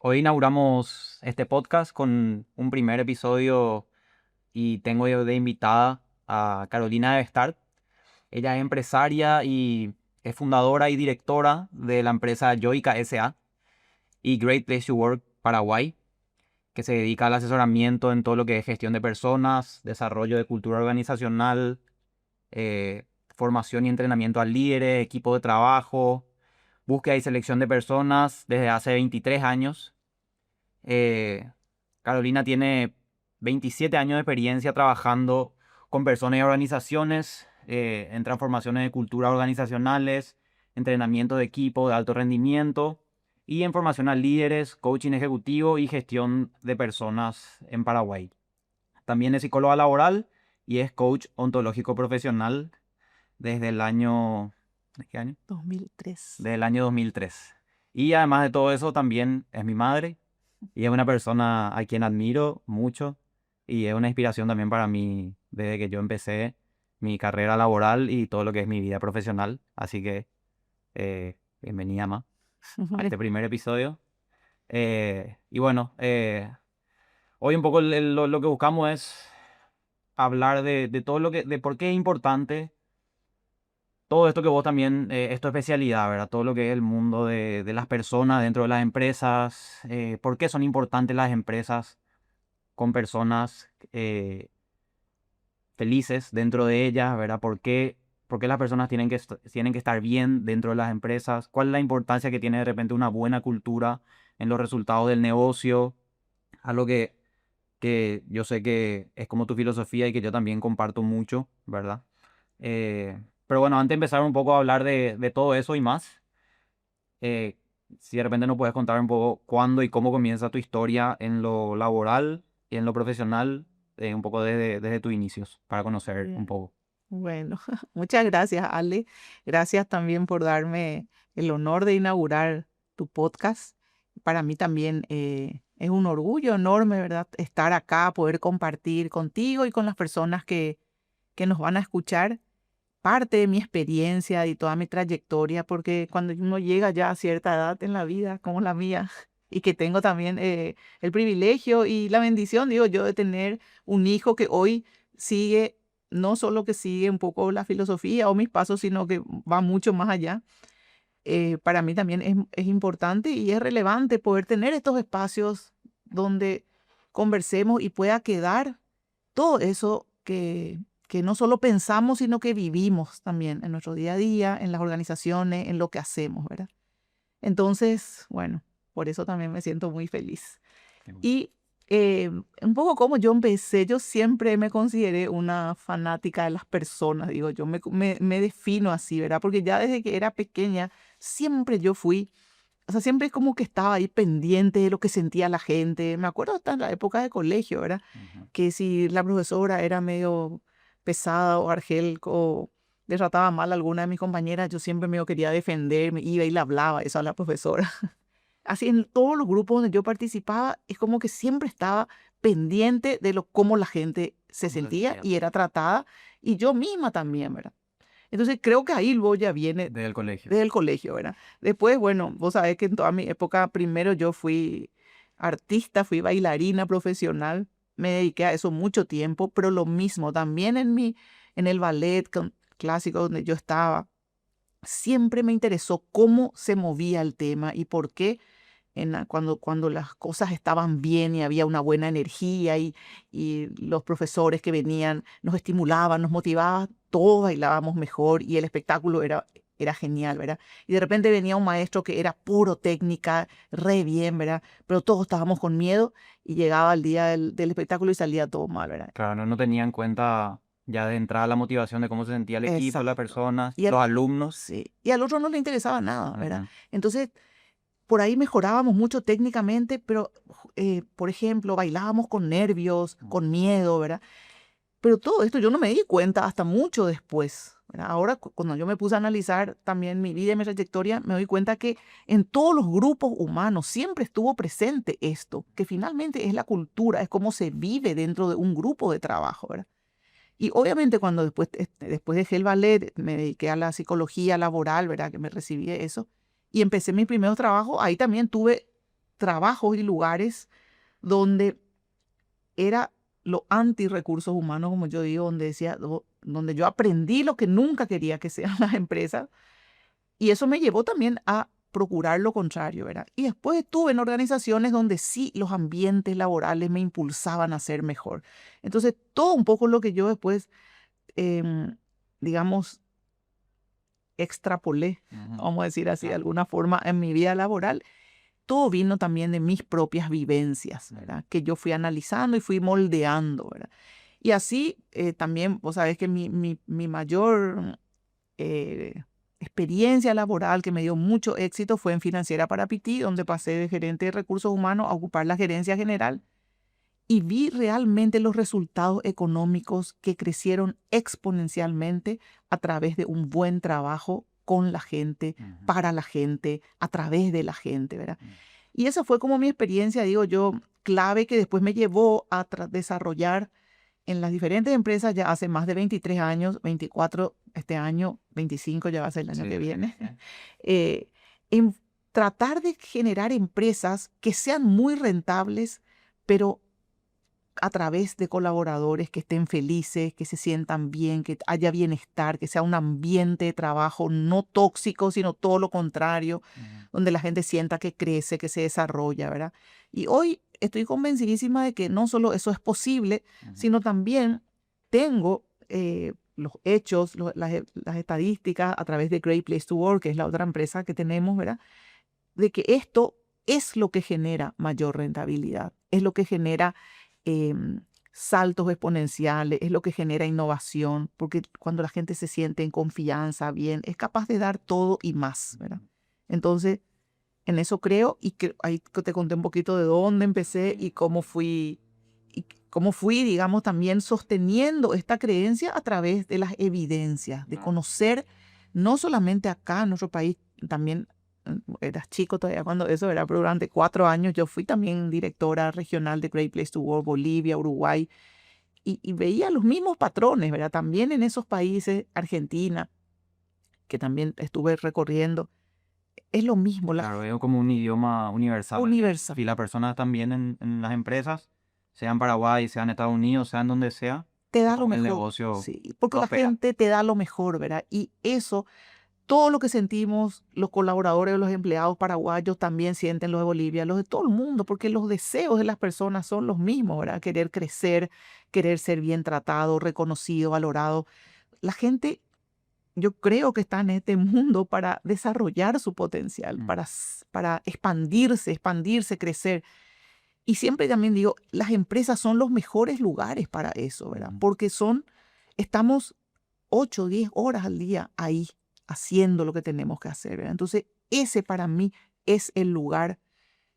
Hoy inauguramos este podcast con un primer episodio y tengo yo de invitada a Carolina de Start. Ella es empresaria y es fundadora y directora de la empresa Yoica S.A. y Great Place to Work Paraguay, que se dedica al asesoramiento en todo lo que es gestión de personas, desarrollo de cultura organizacional, eh, formación y entrenamiento a líderes, equipo de trabajo, búsqueda y selección de personas desde hace 23 años. Eh, Carolina tiene 27 años de experiencia trabajando con personas y organizaciones en transformaciones de cultura organizacionales, entrenamiento de equipo de alto rendimiento y en formación a líderes, coaching ejecutivo y gestión de personas en Paraguay. También es psicóloga laboral y es coach ontológico profesional desde el año... ¿de qué año? 2003. Desde el año 2003. Y además de todo eso también es mi madre. Y es una persona a quien admiro mucho y es una inspiración también para mí desde que yo empecé mi carrera laboral y todo lo que es mi vida profesional. Así que bienvenida, Ma, a este primer episodio. Y bueno, hoy un poco lo que buscamos es hablar de todo lo de por qué es importante todo esto que vos también, es tu especialidad, ¿verdad? Todo lo que es el mundo de las personas dentro de las empresas, por qué son importantes las empresas con personas felices dentro de ellas, ¿verdad? Por qué las personas tienen que estar bien dentro de las empresas? ¿Cuál es la importancia que tiene de repente una buena cultura en los resultados del negocio? Algo que yo sé que es como tu filosofía y que yo también comparto mucho, ¿verdad? Pero bueno, antes de empezar un poco a hablar de todo eso y más, eh, si de repente nos puedes contar un poco cuándo y cómo comienza tu historia en lo laboral y en lo profesional, un poco desde tus inicios, para conocer un Bien. poco. Bueno, muchas gracias, Ale. Gracias también por darme el honor de inaugurar tu podcast. Para mí también es un orgullo enorme, ¿verdad? Estar acá, poder compartir contigo y con las personas que nos van a escuchar parte de mi experiencia y toda mi trayectoria, porque cuando uno llega ya a cierta edad en la vida, como la mía, y que tengo también el privilegio y la bendición, digo yo, de tener un hijo que hoy sigue, no solo que sigue un poco la filosofía o mis pasos, sino que va mucho más allá. Para mí también es importante y es relevante poder tener estos espacios donde conversemos y pueda quedar todo eso que no solo pensamos, sino que vivimos también en nuestro día a día, en las organizaciones, en lo que hacemos, ¿verdad? Entonces, bueno, por eso también me siento muy feliz. Qué bueno. Y un poco como yo empecé, yo siempre me consideré una fanática de las personas, digo, yo me defino así, ¿verdad? Porque ya desde que era pequeña, siempre yo fui, o sea, siempre como que estaba ahí pendiente de lo que sentía la gente. Me acuerdo hasta en la época de colegio, ¿verdad? Ujú. Que si la profesora era medio pesada o argel o le trataba mal a alguna de mis compañeras, yo siempre me quería defender, me iba y le hablaba eso a la profesora. Así en todos los grupos donde yo participaba, es como que siempre estaba pendiente de cómo la gente se ¿Cómo se sentía sentía? y era tratada, y yo misma también, ¿verdad? Entonces creo que ahí luego ya viene Desde el colegio. desde el colegio, ¿verdad? Después, bueno, vos sabés que en toda mi época, primero yo fui artista, fui bailarina profesional, me dediqué a eso mucho tiempo, pero lo mismo, también en el ballet clásico donde yo estaba, siempre me interesó cómo se movía el tema y por qué cuando las cosas estaban bien y había una buena energía y los profesores que venían nos estimulaban, nos motivaban, todos bailábamos mejor y el espectáculo era genial, ¿verdad? Y de repente venía un maestro que era puro técnica, re bien, ¿verdad? Pero todos estábamos con miedo y llegaba el día del espectáculo y salía todo mal, ¿verdad? Claro, no tenía en cuenta ya de entrada la motivación de cómo se sentía el equipo, las Exacto. personas, Y los alumnos. sí, y al otro no le interesaba nada, ¿verdad? Ujú. Entonces, por ahí mejorábamos mucho técnicamente, pero, por ejemplo, bailábamos con nervios, con miedo, ¿verdad? Pero todo esto yo no me di cuenta hasta mucho después, ¿verdad? Ahora, cuando yo me puse a analizar también mi vida y mi trayectoria, me doy cuenta que en todos los grupos humanos siempre estuvo presente esto, que finalmente es la cultura, es cómo se vive dentro de un grupo de trabajo, ¿verdad? Y obviamente cuando después dejé el ballet, me dediqué a la psicología laboral, ¿verdad? Que me recibí de eso, y empecé mis primeros trabajos, ahí también tuve trabajos y lugares donde era lo anti-recursos humanos, como yo digo, donde yo aprendí lo que nunca quería que sean las empresas, y eso me llevó también a procurar lo contrario, ¿verdad? Y después estuve en organizaciones donde sí los ambientes laborales me impulsaban a ser mejor. Entonces, todo un poco lo que yo después, digamos, extrapolé, vamos a decir así, de alguna forma, en mi vida laboral, todo vino también de mis propias vivencias, ¿verdad? Que yo fui analizando y fui moldeando, ¿verdad? Y así también, vos sabés que mi mayor experiencia laboral que me dio mucho éxito fue en Financiera para Pití, donde pasé de gerente de recursos humanos a ocupar la gerencia general y vi realmente los resultados económicos que crecieron exponencialmente a través de un buen trabajo con la gente, para la gente, a través de la gente, ¿verdad? Y esa fue como mi experiencia, digo yo, clave que después me llevó a desarrollar en las diferentes empresas ya hace más de 23 años, 24 este año, 25 ya va a ser el año que viene, en tratar de generar empresas que sean muy rentables, pero a través de colaboradores que estén felices, que se sientan bien, que haya bienestar, que sea un ambiente de trabajo no tóxico, sino todo lo contrario, donde la gente sienta que crece, que se desarrolla, ¿verdad? Y hoy estoy convencidísima de que no solo eso es posible, sino también tengo los hechos, las estadísticas a través de Great Place to Work, que es la otra empresa que tenemos, ¿verdad? De que esto es lo que genera mayor rentabilidad, es lo que genera saltos exponenciales, es lo que genera innovación, porque cuando la gente se siente en confianza, bien, es capaz de dar todo y más, ¿verdad? Entonces, en eso creo y que ahí te conté un poquito de dónde empecé y cómo fui, digamos, también sosteniendo esta creencia a través de las evidencias, de conocer no solamente acá en nuestro país, también eras chico todavía cuando eso era, pero durante 4 años yo fui también directora regional de Great Place to Work, Bolivia, Uruguay, y veía los mismos patrones, ¿verdad? También en esos países, Argentina, que también estuve recorriendo, es lo mismo, la Claro, es como un idioma universal. universal. Y las personas también en las empresas, sea en Paraguay, sea en Estados Unidos, sea en donde sea, Te da lo el mejor, negocio sí, porque la prospera. gente te da lo mejor, ¿verdad? Y eso, todo lo que sentimos los colaboradores o los empleados paraguayos también sienten los de Bolivia, los de todo el mundo, porque los deseos de las personas son los mismos, ¿verdad? Querer crecer, querer ser bien tratado, reconocido, valorado. La gente, yo creo que está en este mundo para desarrollar su potencial, para expandirse, crecer. Y siempre también digo, las empresas son los mejores lugares para eso, ¿verdad? Porque estamos 8, 10 horas al día ahí haciendo lo que tenemos que hacer, ¿verdad? Entonces, ese para mí es el lugar,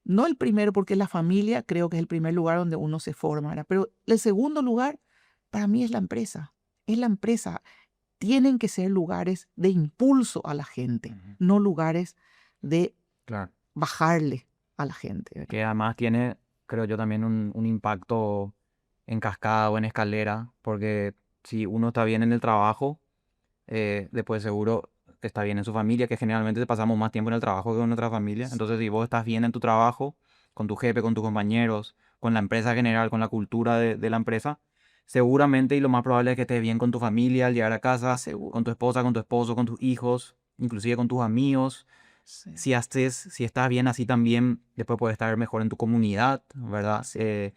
no el primero, porque la familia creo que es el primer lugar donde uno se forma, ¿verdad? Pero el segundo lugar para mí es la empresa. Es la empresa. Tienen que ser lugares de impulso a la gente, no lugares de Claro. bajarle a la gente, ¿verdad? Que además tiene, creo yo, también un impacto en cascada o en escalera, porque si uno está bien en el trabajo, después seguro está bien en su familia, que generalmente pasamos más tiempo en el trabajo que en nuestra familia. Entonces, si vos estás bien en tu trabajo, con tu jefe, con tus compañeros, con la empresa en general, con la cultura de la empresa, seguramente y lo más probable es que estés bien con tu familia al llegar a casa, Seguro. con tu esposa, con tu esposo, con tus hijos, inclusive con tus amigos. Sí. Si estás bien así también, después puedes estar mejor en tu comunidad, ¿verdad? Sí.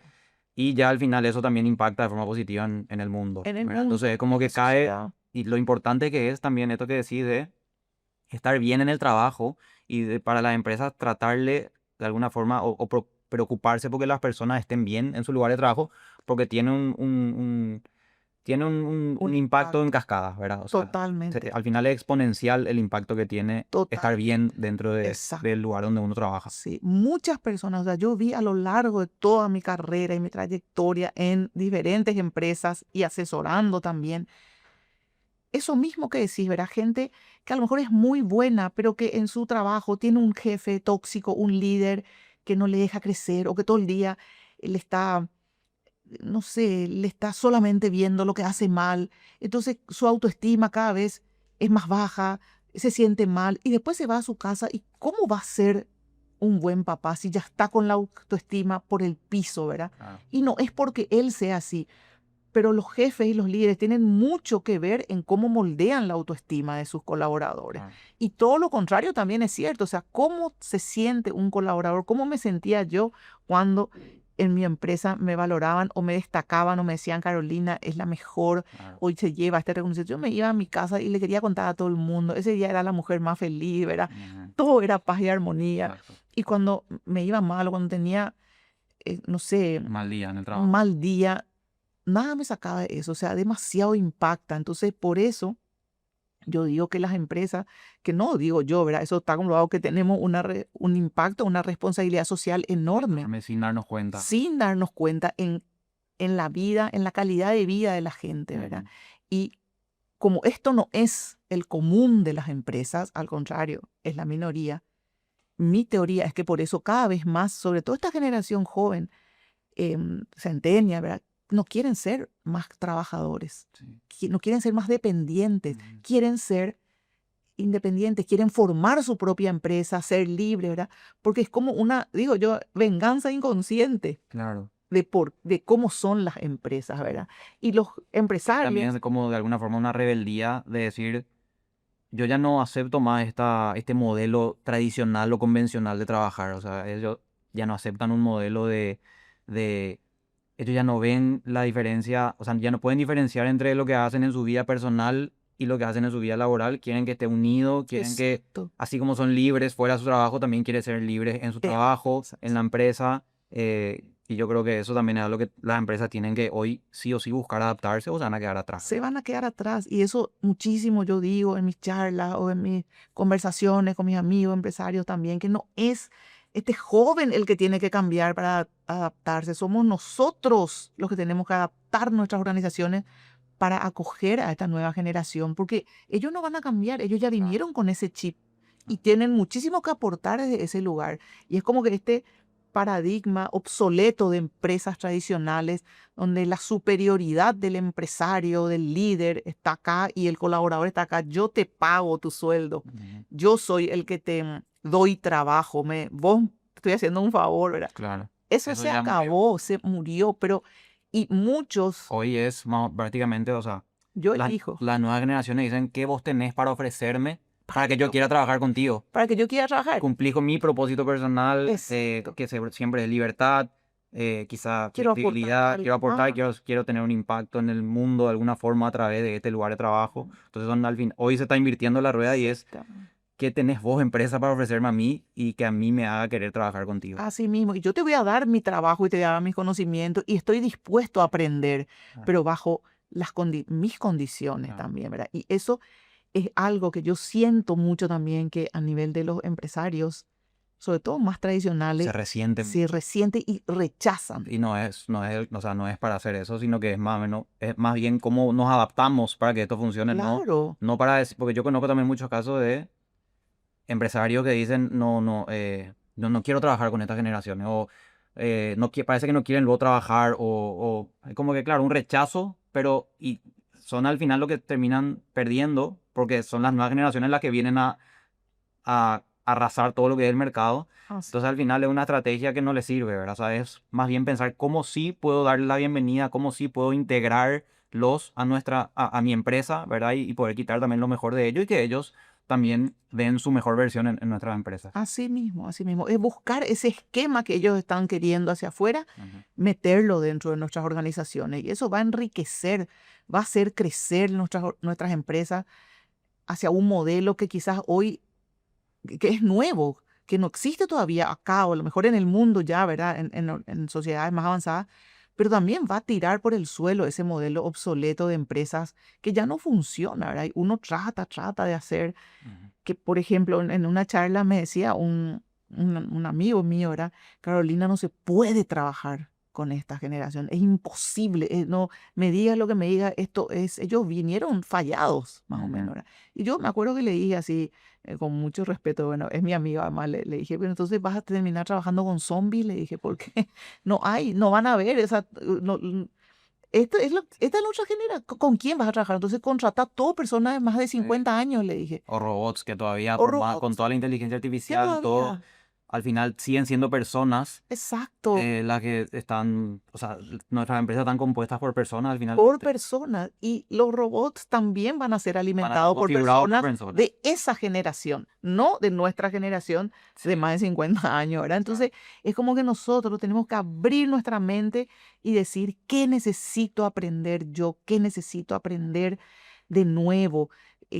Y ya al final eso también impacta de forma positiva en el mundo, En el ¿verdad? mundo, Entonces es como en la que cae, sociedad. y lo importante que es también esto que decís de estar bien en el trabajo y para las empresas tratarle de alguna forma o preocuparse porque las personas estén bien en su lugar de trabajo, porque tiene tiene Un un impacto en impacto. cascada, ¿verdad? O sea, Totalmente. al final es exponencial el impacto que tiene estar Totalmente. bien dentro Exacto. del lugar donde uno trabaja. Sí, muchas personas, o sea, yo vi a lo largo de toda mi carrera y mi trayectoria en diferentes empresas y asesorando también, eso mismo que decís, ¿verdad? Gente que a lo mejor es muy buena, pero que en su trabajo tiene un jefe tóxico, un líder que no le deja crecer o que todo el día le está, no sé, le está solamente viendo lo que hace mal. Entonces su autoestima cada vez es más baja, se siente mal y después se va a su casa y ¿cómo va a ser un buen papá si ya está con la autoestima por el piso, ¿verdad? Claro. Y no es porque él sea así, pero los jefes y los líderes tienen mucho que ver en cómo moldean la autoestima de sus colaboradores. Claro. Y todo lo contrario también es cierto, o sea, cómo se siente un colaborador, cómo me sentía yo cuando en mi empresa me valoraban o me destacaban o me decían, Carolina, es la mejor, Claro. hoy se lleva este reconocimiento. Yo me iba a mi casa y le quería contar a todo el mundo, ese día era la mujer más feliz, ¿verdad? Ujú. Todo era paz y armonía. Exacto. Y cuando me iba mal o cuando tenía, no sé, Mal día en el un trabajo. mal día, nada me sacaba de eso, o sea, demasiado impacta. Entonces, por eso yo digo que las empresas, que no digo yo, ¿verdad? Eso está comprobado que tenemos un impacto, una responsabilidad social enorme, Enorme, sin darnos cuenta. sin darnos cuenta en la vida, en la calidad de vida de la gente, ¿verdad? Ujú. Y como esto no es el común de las empresas, al contrario, es la minoría, mi teoría es que por eso cada vez más, sobre todo esta generación joven, centenia, ¿verdad? No quieren ser más trabajadores, Sí. no quieren ser más dependientes, Ujú. quieren ser independientes, quieren formar su propia empresa, ser libres, ¿verdad? Porque es como una, digo yo, venganza inconsciente Claro. de cómo son las empresas, ¿verdad? Y los También empresarios, es como de alguna forma una rebeldía de decir, yo ya no acepto más este modelo tradicional o convencional de trabajar. O sea, ellos ya no aceptan un modelo de ellos ya no ven la diferencia, o sea, ya no pueden diferenciar entre lo que hacen en su vida personal y lo que hacen en su vida laboral. Quieren que esté unido, quieren que, exacto, así como son libres fuera de su trabajo, también quieren ser libres en su trabajo, en exacto. la empresa. Y yo creo que eso también es algo que las empresas tienen que hoy sí o sí buscar adaptarse o se van a quedar atrás, Se ¿verdad? van a quedar atrás. Y eso muchísimo yo digo en mis charlas o en mis conversaciones con mis amigos empresarios también, que no es este joven el que tiene que cambiar para adaptarse. Somos nosotros los que tenemos que adaptar nuestras organizaciones para acoger a esta nueva generación, porque ellos no van a cambiar, ellos ya Claro. vinieron con ese chip y tienen muchísimo que aportar desde ese lugar. Y es como que este paradigma obsoleto de empresas tradicionales, donde la superioridad del empresario, del líder, está acá y el colaborador está acá. Yo te pago tu sueldo, Ujú. yo soy el que te doy trabajo, vos te estoy haciendo un favor, ¿verdad? Claro. Eso Eso se ya murió. acabó, se murió, pero y muchos, Hoy es prácticamente, o sea, yo las, elijo. las nuevas generaciones dicen, ¿qué vos tenés para ofrecerme Para para que que yo yo, quiera trabajar contigo? para que yo quiera trabajar. Cumplís con mi propósito personal, Exacto. que siempre es libertad, quizá Quiero aportar flexibilidad, algo quiero aportar, más. quiero tener un impacto en el mundo de alguna forma a través de este lugar de trabajo. Entonces, al fin, hoy se está invirtiendo la rueda y es, Exactamente. ¿qué tenés vos, empresa, para ofrecerme a mí y que a mí me haga querer trabajar contigo? Así mismo. Y yo te voy a dar mi trabajo y te voy a dar mis conocimientos y estoy dispuesto a aprender, Ah, pero bajo mis condiciones claro. también, ¿verdad? Y eso es algo que yo siento mucho también que a nivel de los empresarios, sobre todo más Se tradicionales, resiente se resiente y rechazan. y o sea, no es para hacer eso, sino que es más o menos, es más bien cómo nos adaptamos para que esto funcione, Claro, no para decir, porque yo conozco también muchos casos de empresarios que dicen, no quiero trabajar con estas generaciones, o no, parece que no quieren luego trabajar, o hay como que, claro, un rechazo, pero y son al final lo que terminan perdiendo, porque son las nuevas generaciones las que vienen a arrasar todo lo que es el mercado. así, Entonces al final es una estrategia que no le sirve, ¿verdad? O sea, es más bien pensar cómo sí puedo darle la bienvenida, cómo sí puedo integrarlos a mi empresa, ¿verdad? Y poder quitar también lo mejor de ellos y que ellos también den su mejor versión en nuestras empresas. así mismo, así mismo. Es buscar ese esquema que ellos están queriendo hacia afuera, Ujú. meterlo dentro de nuestras organizaciones. Y eso va a enriquecer, va a hacer crecer nuestras empresas hacia un modelo que quizás hoy, que es nuevo, que no existe todavía acá o a lo mejor en el mundo ya, ¿verdad? En sociedades más avanzadas, pero también va a tirar por el suelo ese modelo obsoleto de empresas que ya no funciona, ¿verdad? Y uno trata de hacer Ujú. que, por ejemplo, en una charla me decía un amigo mío, ¿verdad? Carolina, no se puede trabajar con esta generación, es imposible, no me digas lo que me digas, esto es, ellos vinieron fallados, más o menos, Ujú. ¿verdad? Y yo me acuerdo que le dije así, con mucho respeto, bueno, es mi amigo, además le dije, pero entonces vas a terminar trabajando con zombies, le dije, porque no van a ver esa, esta es nuestra generación, ¿con quién vas a trabajar? Entonces contrata a todas personas de más de Sí. 50 años, le dije. O robots que todavía, O con robots, toda la inteligencia que artificial, todo, todavía. al final siguen siendo personas Exacto. las que están, o sea, nuestras empresas están compuestas por personas al final. Por personas. Y los robots también van a ser Van a ser alimentados por configurados por personas personas. de esa generación, no de nuestra generación de Sí, más de 50 años, ¿verdad? claro. Entonces, es como que nosotros tenemos que abrir nuestra mente y decir, ¿qué necesito aprender yo? ¿Qué necesito aprender de nuevo?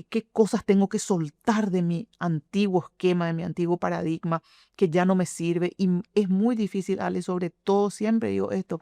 ¿Qué cosas tengo que soltar de mi antiguo esquema, de mi antiguo paradigma que ya no me sirve? Y es muy difícil, Ale, sobre todo, siempre digo esto,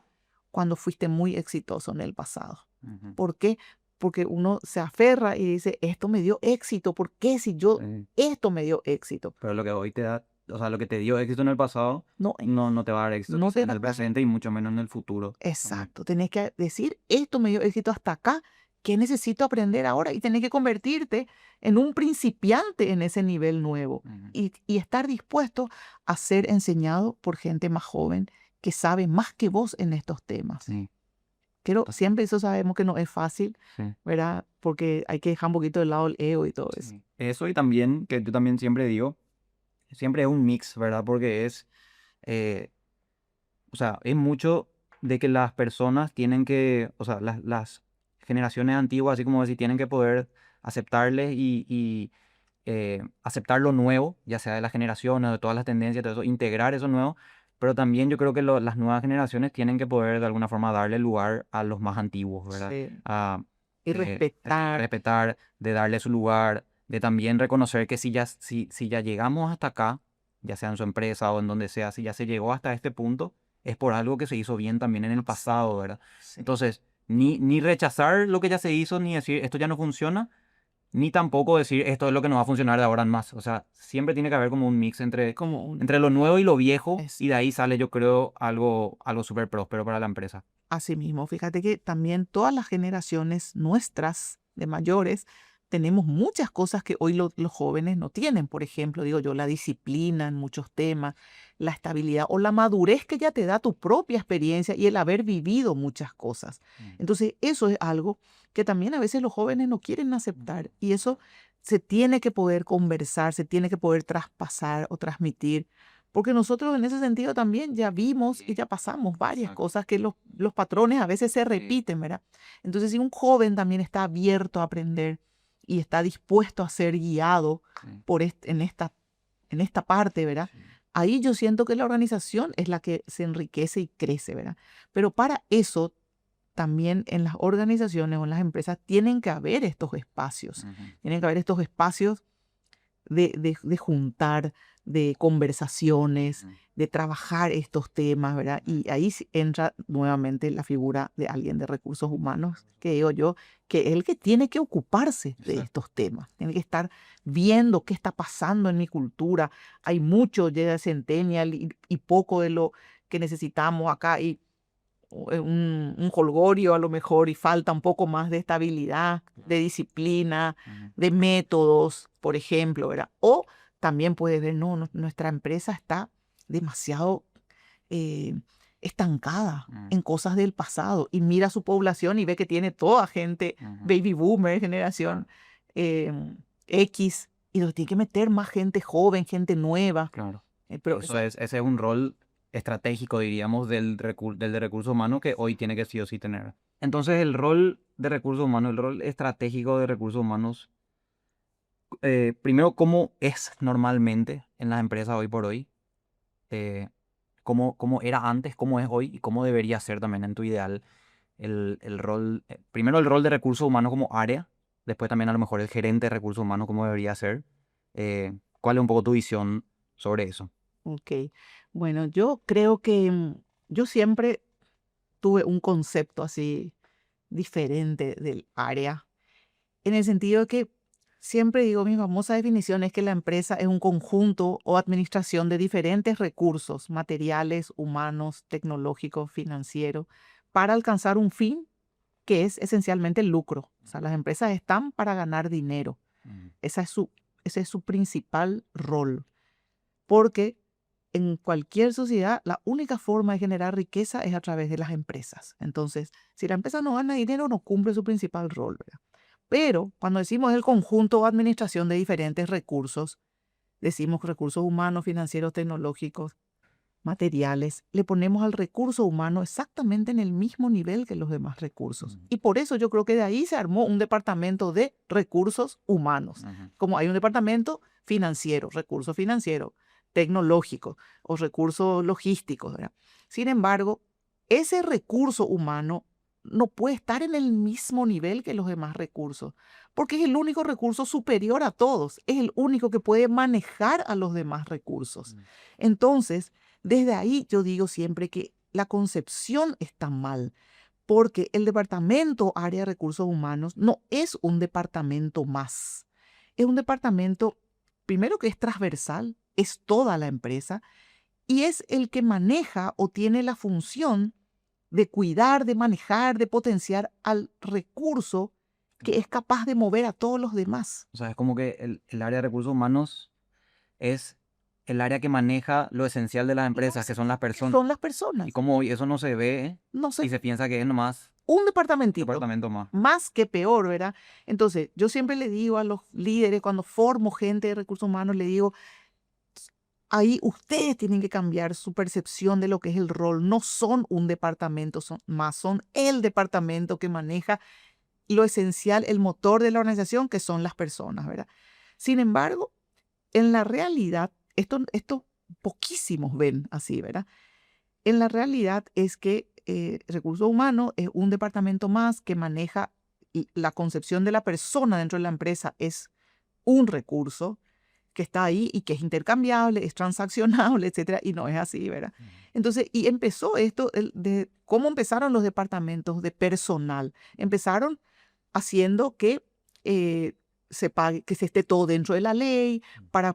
cuando fuiste muy exitoso en el pasado. Ujú. ¿Por qué? Porque uno se aferra y dice, esto me dio éxito. ¿Por qué si yo, Sí. esto me dio éxito? Pero lo que hoy te da, o sea, lo que te dio éxito en el pasado, No, no te va a dar éxito no quizá te en da. el presente y mucho menos en el futuro también. Exacto. Tenés que decir, esto me dio éxito hasta acá. ¿Qué necesito aprender ahora? Y tenés que convertirte en un principiante en ese nivel nuevo Ujú. y estar dispuesto a ser enseñado por gente más joven que sabe más que vos en estos temas. Sí, Siempre eso sabemos que no es fácil, sí, ¿verdad? Porque hay que dejar un poquito de lado el ego y todo eso. sí. Eso y también, que yo también siempre digo, siempre es un mix, ¿verdad? Porque eh, o sea, es mucho de que las personas tienen que, o sea, las generaciones antiguas, así como decir, tienen que poder aceptarles y aceptar lo nuevo, ya sea de las generaciones, de todas las tendencias, todo eso, integrar eso nuevo, pero también yo creo que las nuevas generaciones tienen que poder de alguna forma darle lugar a los más antiguos, ¿verdad? Sí. A, Y respetar. respetar, de darle su lugar, de también reconocer que si ya llegamos hasta acá, ya sea en su empresa o en donde sea, si ya se llegó hasta este punto, es por algo que se hizo bien también en el pasado, ¿verdad? Sí. Entonces, ni rechazar lo que ya se hizo, ni decir esto ya no funciona, ni tampoco decir esto es lo que nos va a funcionar de ahora en más. O sea, siempre tiene que haber como un mix Como un... entre lo nuevo y lo viejo, Es y de ahí sale, yo creo, algo súper próspero para la empresa. así mismo. Fíjate que también todas las generaciones nuestras de mayores tenemos muchas cosas que hoy los jóvenes no tienen. Por ejemplo, digo yo, la disciplina en muchos temas, la estabilidad o la madurez que ya te da tu propia experiencia y el haber vivido muchas cosas. Mm. Entonces, eso es algo que también a veces los jóvenes no quieren aceptar y eso se tiene que poder conversar, se tiene que poder traspasar o transmitir. Porque nosotros en ese sentido también ya vimos y ya pasamos varias Exacto. cosas que los patrones a veces se Sí, repiten, ¿verdad? Entonces, si un joven también está abierto a aprender y está dispuesto a ser guiado sí, en esta parte, ¿verdad? sí. Ahí yo siento que la organización es la que se enriquece y crece, ¿verdad? Pero para eso también en las organizaciones o en las empresas tienen que haber estos espacios, Ujú. tienen que haber estos espacios de juntar, de conversaciones, Ujú. de trabajar estos temas, ¿verdad? Y ahí sí entra nuevamente la figura de alguien de recursos humanos, que digo yo, que es el que tiene que ocuparse de Exacto. estos temas, tiene que estar viendo qué está pasando en mi cultura. Hay mucho ya de centennial y poco de lo que necesitamos acá y un jolgorio a lo mejor y falta un poco más de estabilidad, de disciplina, Ujú. de métodos, por ejemplo, ¿verdad? O también puedes ver, no, nuestra empresa está demasiado eh, estancada Ujú. en cosas del pasado y mira su población y ve que tiene toda gente, Ujú. baby boomer, generación X, y donde tiene que meter más gente joven, gente nueva. Claro. Pero Ese es un rol estratégico, diríamos, del de recursos humanos que hoy tiene que sí o sí tener. Entonces, el rol de recursos humanos, el rol estratégico de recursos humanos, primero, ¿cómo es normalmente en las empresas hoy por hoy? Eh, cómo era antes, cómo es hoy y cómo debería ser también en tu ideal el rol, primero el rol de recursos humanos como área, después también a lo mejor el gerente de recursos humanos, cómo debería ser. ¿Cuál es un poco tu visión sobre eso? ok. Bueno, yo creo que yo siempre tuve un concepto así diferente del área, en el sentido de que siempre digo, mi famosa definición es que la empresa es un conjunto o administración de diferentes recursos materiales, humanos, tecnológicos, financieros, para alcanzar un fin que es esencialmente el lucro. O sea, las empresas están para ganar dinero. Ujú. Esa es ese es su principal rol. Porque en cualquier sociedad, la única forma de generar riqueza es a través de las empresas. Entonces, si la empresa no gana dinero, no cumple su principal rol, ¿verdad? Pero cuando decimos el conjunto o administración de diferentes recursos, decimos recursos humanos, financieros, tecnológicos, materiales, le ponemos al recurso humano exactamente en el mismo nivel que los demás recursos. Y por eso yo creo que de ahí se armó un departamento de recursos humanos. Como hay un departamento financiero, recursos financieros, tecnológicos o recursos logísticos, ¿verdad? Sin embargo, ese recurso humano no puede estar en el mismo nivel que los demás recursos, porque es el único recurso superior a todos, es el único que puede manejar a los demás recursos. Entonces, desde ahí yo digo siempre que la concepción está mal, porque el departamento área de recursos humanos no es un departamento más. Es un departamento, primero que es transversal, es toda la empresa y es el que maneja o tiene la función de cuidar, de manejar, de potenciar al recurso que es capaz de mover a todos los demás. O sea, es como que el área de recursos humanos es el área que maneja lo esencial de las empresas, que son las personas. Son las Y personas. como hoy eso no se ve No y sé, se piensa que es nomás un un departamentito, departamento más. más que peor, ¿verdad? Entonces, yo siempre le digo a los líderes, cuando formo gente de recursos humanos, le digo, ahí ustedes tienen que cambiar su percepción de lo que es el rol. No son un departamento más, son el departamento que maneja lo esencial, el motor de la organización, que son las personas, ¿verdad? Sin embargo, en la realidad, esto poquísimos ven así, ¿verdad? En la realidad es que recursos humanos es un departamento más que maneja la concepción de la persona dentro de la empresa, es un recurso que está ahí y que es intercambiable, es transaccionable, etcétera, y no es así, ¿verdad? Entonces, y empezó esto de cómo empezaron los departamentos de personal. Empezaron haciendo que se pague, que se esté todo dentro de la ley,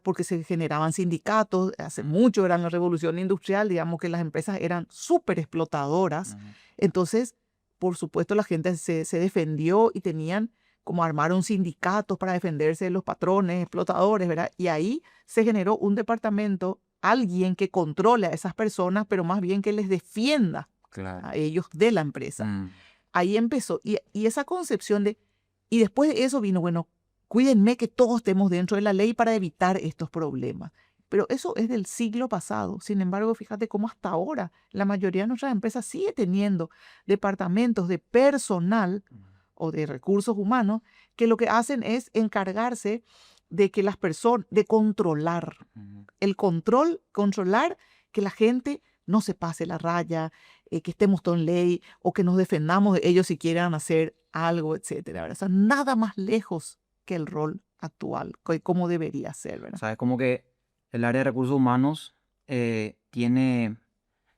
porque se generaban sindicatos. Hace mucho era en la revolución industrial, digamos que las empresas eran súper explotadoras. Entonces, por supuesto, la gente se defendió y tenían como armaron sindicatos para defenderse de los patrones explotadores, ¿verdad? Y ahí se generó un departamento, alguien que controle a esas personas, pero más bien que les defienda Claro. a ellos de la empresa. Ahí empezó. Y esa concepción de... Y después de eso vino, bueno, cuídenme que todos estemos dentro de la ley para evitar estos problemas. Pero eso es del siglo pasado. Sin embargo, fíjate cómo hasta ahora la mayoría de nuestras empresas sigue teniendo departamentos de personal o de recursos humanos que lo que hacen es encargarse de que las personas, de controlar. El controlar que la gente no se pase la raya, que estemos todo en ley o que nos defendamos de ellos si quieran hacer algo, etcétera, ¿verdad? O sea, nada más lejos que el rol actual, como debería ser, O ¿verdad? sea, es como que el área de recursos humanos es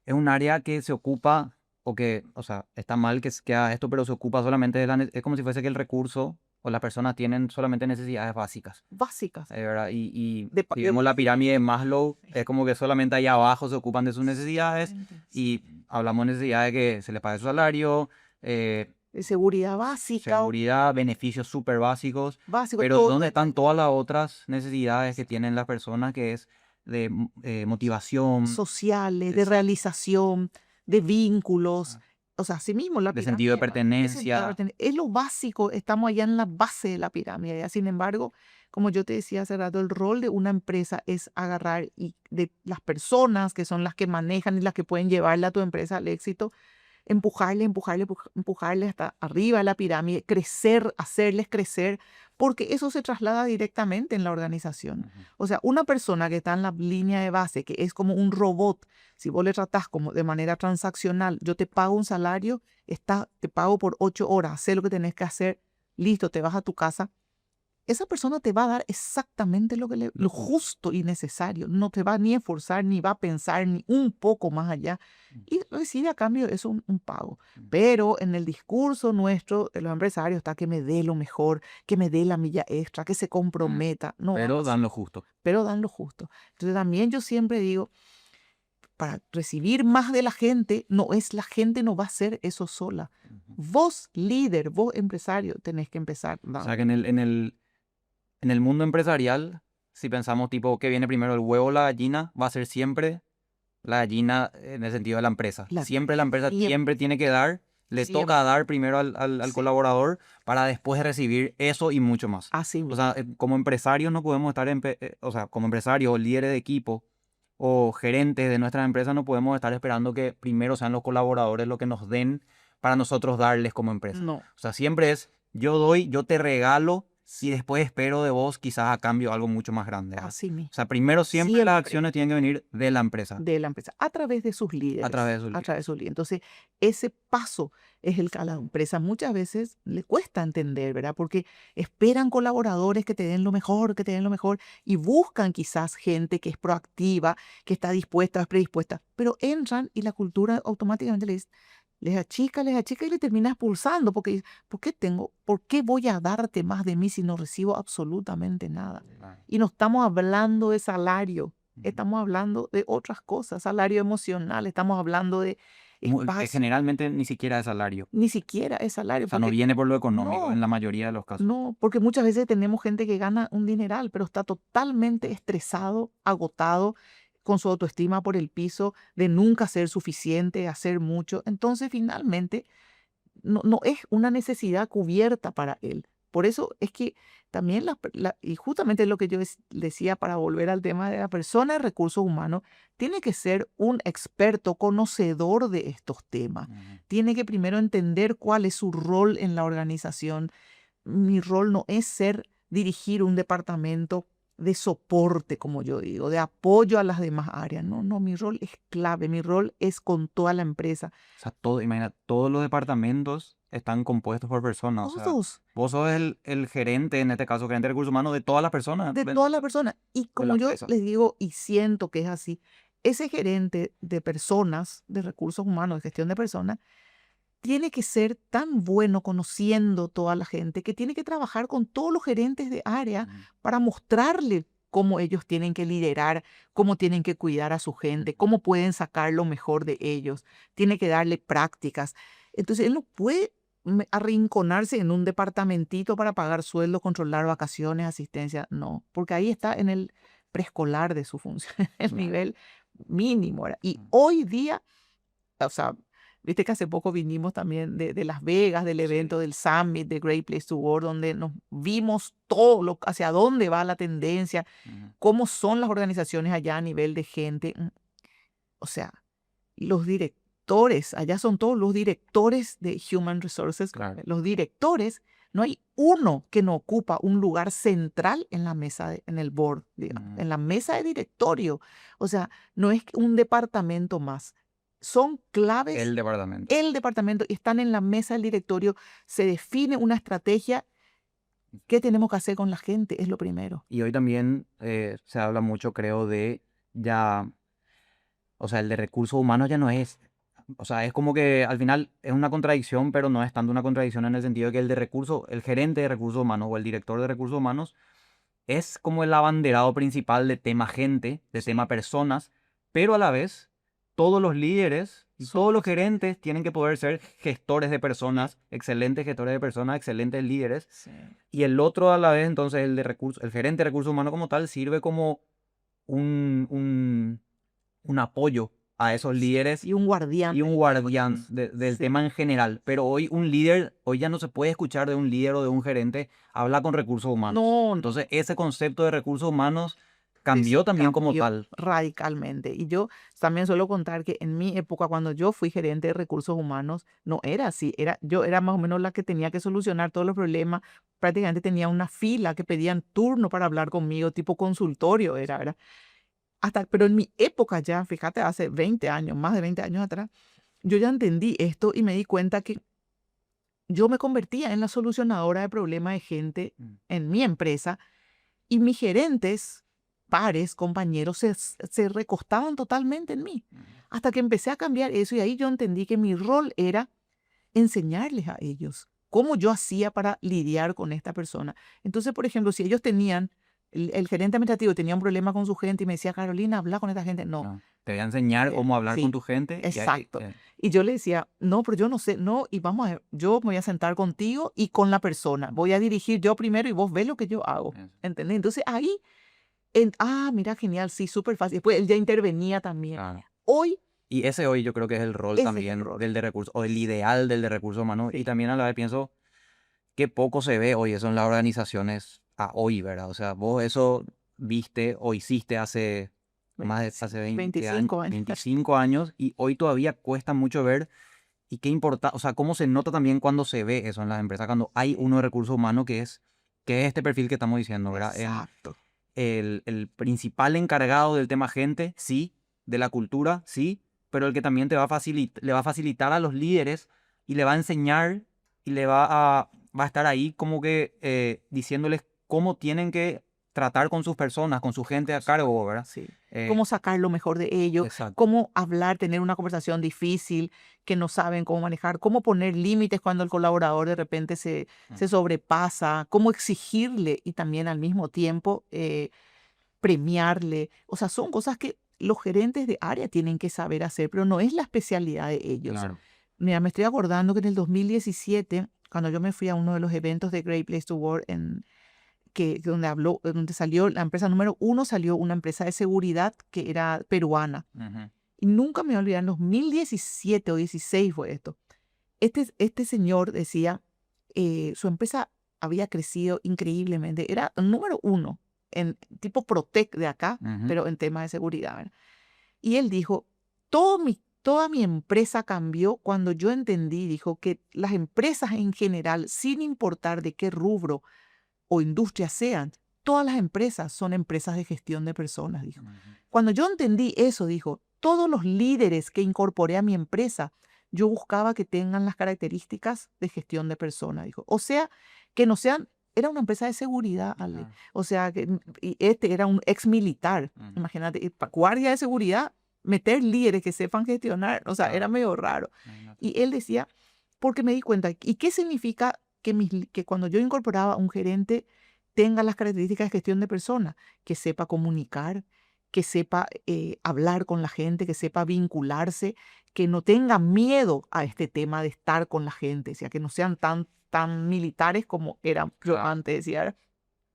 un área que se ocupa, o sea, está mal que haga esto, pero se ocupa solamente es como si fuese que el recurso o las personas tienen solamente necesidades básicas, Básicas. ¿verdad? Y De, si vemos la pirámide de Maslow, es como que solamente ahí abajo se ocupan de sus necesidades y hablamos de necesidades que se les pague su salario, de seguridad básica. seguridad, beneficios súper básicos, Básico, pero todo. ¿dónde están todas las otras necesidades que tienen las personas, que es de motivación, Sociales, de realización, de vínculos? O sea, así mismo la de sentido de pertenencia? es lo básico, estamos allá en la base de la pirámide. ¿Ya? Sin embargo, como yo te decía hace rato, el rol de una empresa es agarrar y de las personas que son las que manejan y las que pueden llevarle a tu empresa al éxito, empujarle hasta arriba de la pirámide, crecer, hacerles crecer, porque eso se traslada directamente en la organización. O sea, una persona que está en la línea de base, que es como un robot, si vos le tratás como de manera transaccional, yo te pago un salario, te pago por 8 horas, haz lo que tenés que hacer, listo, te vas a tu casa. Esa persona te va a dar exactamente lo justo y necesario. No te va ni a esforzar, ni va a pensar ni un poco más allá. Y recibe a cambio de eso un pago. Pero en el discurso nuestro de los empresarios está que me dé lo mejor, que me dé la milla extra, que se comprometa. No, Pero dan lo justo. pero dan lo justo. Entonces también yo siempre digo, para recibir más de la gente, la gente no va a hacer eso sola. Vos líder, vos empresario, tenés que empezar. O sea, que en el mundo empresarial, si pensamos tipo que viene primero el huevo o la gallina, va a ser siempre la gallina en el sentido de la empresa. Siempre la empresa siempre tiene que dar Le Siempre. toca dar primero al Sí. colaborador para después recibir eso y mucho más. Así O mismo. sea, como empresarios no podemos estar, o sea, como empresarios o líderes de equipo o gerentes de nuestras empresas no podemos estar esperando que primero sean los colaboradores lo que nos den para nosotros darles como empresa. No, O sea, siempre es yo doy, yo te regalo y después espero de vos quizás a cambio algo mucho más grande, ¿verdad? así mismo. O sea, primero siempre las Siempre acciones tienen que venir de la empresa, de la empresa, a través de sus a líderes, través de sus a través de líderes. sus líderes. Entonces, ese paso es el que a la empresa muchas veces le cuesta entender, ¿verdad? Porque esperan colaboradores que te den lo mejor, que te den lo mejor, y buscan quizás gente que es proactiva, que está dispuesta, es predispuesta, pero entran y la cultura automáticamente les achica y le termina expulsando, porque dice, por qué voy a darte más de mí si no recibo absolutamente nada? Ah, Y no estamos hablando de salario. ujú. Estamos hablando de otras cosas, salario emocional, estamos hablando de espacio, Generalmente ni siquiera de salario. ni siquiera es salario, O sea, no porque viene por lo económico en no, la mayoría de los casos. no, porque muchas veces tenemos gente que gana un dineral, pero está totalmente estresado, agotado, con su autoestima por el piso, de nunca ser suficiente, hacer mucho. Entonces, finalmente, no es una necesidad cubierta para él. Por eso es que también, y justamente lo que yo decía para volver al tema de la persona de recursos humanos, tiene que ser un experto, conocedor de estos temas. Ujú. Tiene que primero entender cuál es su rol en la organización. Mi rol no es dirigir un departamento de soporte, como yo digo, de apoyo a las demás áreas. No, no, mi rol es clave, mi rol es con toda la empresa. O sea, imagina, todos los departamentos están compuestos por personas. O sea, Todos. vos sos el gerente, en este caso, gerente de recursos humanos de todas las personas De todas las personas. Y de la como yo empresa. les digo y siento que es así, ese gerente de personas, de recursos humanos, de gestión de personas, tiene que ser tan bueno conociendo toda la gente que tiene que trabajar con todos los gerentes de área Ujú. para mostrarle cómo ellos tienen que liderar, cómo tienen que cuidar a su gente, cómo pueden sacar lo mejor de ellos. Tiene que darle prácticas. Entonces, él no puede arrinconarse en un departamentito para pagar sueldos, controlar vacaciones, asistencia. No, porque ahí está en el preescolar de su función, el Claro. nivel mínimo. ¿Verdad? Y Mm. hoy día, o sea, viste que hace poco vinimos también de Las Vegas, del Sí. evento del Summit de Great Place to Work, donde nos vimos todo hacia dónde va la tendencia, Ujú. cómo son las organizaciones allá a nivel de gente. O sea, los directores, allá son todos los directores de Human Resources, Claro. los directores, no hay uno que no ocupa un lugar central en la mesa, en el board, digamos, Ujú. en la mesa de directorio. O sea, no es un departamento más. Son claves El departamento. el departamento y están en la mesa del directorio. Se define una estrategia. ¿Qué tenemos que hacer con la gente? Es lo primero. Y hoy también se habla mucho, creo, de ya, o sea, el de recursos humanos ya no es, o sea, es como que al final es una contradicción, pero no es tanto una contradicción en el sentido de que el gerente de recursos humanos o el director de recursos humanos es como el abanderado principal de tema gente, de tema personas, pero a la vez todos los líderes y Son todos los gerentes tienen que poder ser gestores de personas, excelentes gestores de personas, excelentes líderes. sí. Y el otro a la vez, entonces, el gerente de recursos humanos como tal, sirve como un, un, un apoyo a esos líderes Y un guardián. y un guardián del Sí. tema en general. Pero hoy un líder, hoy ya no se puede escuchar de un líder o de un gerente hablar con recursos humanos. No, no. Entonces, ese concepto de recursos humanos cambió también como Cambió tal. radicalmente. Y yo también suelo contar que en mi época, cuando yo fui gerente de recursos humanos, no era así. Yo era más o menos la que tenía que solucionar todos los problemas. Prácticamente tenía una fila que pedían turno para hablar conmigo, tipo consultorio era, ¿verdad? Pero en mi época ya, fíjate, hace 20 años, más de 20 años atrás, yo ya entendí esto y me di cuenta que yo me convertía en la solucionadora de problemas de gente Mm. en mi empresa y mis gerentes, pares, compañeros, se recostaban totalmente en mí. Hasta que empecé a cambiar eso y ahí yo entendí que mi rol era enseñarles a ellos cómo yo hacía para lidiar con esta persona. Entonces, por ejemplo, si ellos tenían, el gerente administrativo tenía un problema con su gente y me decía, Carolina, habla con esta gente. No, No, te voy a enseñar cómo hablar con sí, tu gente. exacto. Y yo le decía, no, pero yo no sé, no, y vamos a ver, yo me voy a sentar contigo y con la persona. Voy a dirigir yo primero y vos ves lo que yo hago. Eso. ¿Entendés? Entonces ahí, mira, genial, sí, súper fácil. Después él ya intervenía también. Claro. Hoy, Y ese hoy yo creo que es el rol Ese es el también rol. del de recursos, o el ideal del de recursos humanos. Y Sí, también a la vez pienso que poco se ve hoy eso en las organizaciones a hoy, ¿verdad? O sea, vos eso viste o hiciste hace más de hace 20 años, 25 años. 25 años y hoy todavía cuesta mucho ver y qué importa, o sea, cómo se nota también cuando se ve eso en las empresas, cuando hay Sí, uno de recursos humanos que es este perfil que estamos diciendo, ¿verdad? exacto. El principal encargado del tema gente, sí, de la cultura, sí, pero el que también le va a facilitar a los líderes y le va a enseñar y va a estar ahí como que diciéndoles cómo tienen que tratar con sus personas, con su gente a cargo, ¿verdad? Sí. Eh, Cómo sacar lo mejor de ellos, exacto. cómo hablar, tener una conversación difícil que no saben cómo manejar, cómo poner límites cuando el colaborador de repente se sobrepasa, cómo exigirle y también al mismo tiempo premiarle. O sea, son cosas que los gerentes de área tienen que saber hacer, pero no es la especialidad de ellos. Claro. Mira, me estoy acordando que en el 2017, cuando yo me fui a uno de los eventos de Great Place to Work donde habló, donde salió la empresa número uno, salió una empresa de seguridad que era peruana. Ujú. Y nunca me voy a olvidar, en 2017 o 16 fue esto. Este señor decía, su empresa había crecido increíblemente. Era el número uno en tipo Protec de acá, Ujú. pero en temas de seguridad, ¿verdad? Y él dijo, toda mi empresa cambió cuando yo entendí, dijo, que las empresas en general, sin importar de qué rubro o industria sean, todas las empresas son empresas de gestión de personas, dijo. Ujú. Cuando yo entendí eso, dijo, todos los líderes que incorporé a mi empresa, yo buscaba que tengan las características de gestión de personas, dijo. O sea, que no sean, era una empresa de seguridad, Ale. Claro. O sea, y este era un ex militar. Ujú. Imagínate, y guardia de seguridad, meter líderes que sepan gestionar, o sea, era Claro. medio raro. Imagínate. Y él decía, porque me di cuenta, ¿y qué significa que cuando yo incorporaba a un gerente tenga las características de gestión de personas, que sepa comunicar, que sepa hablar con la gente, que sepa vincularse, que no tenga miedo a este tema de estar con la gente, o sea, que no sean tan militares como eran yo Claro. antes, decía.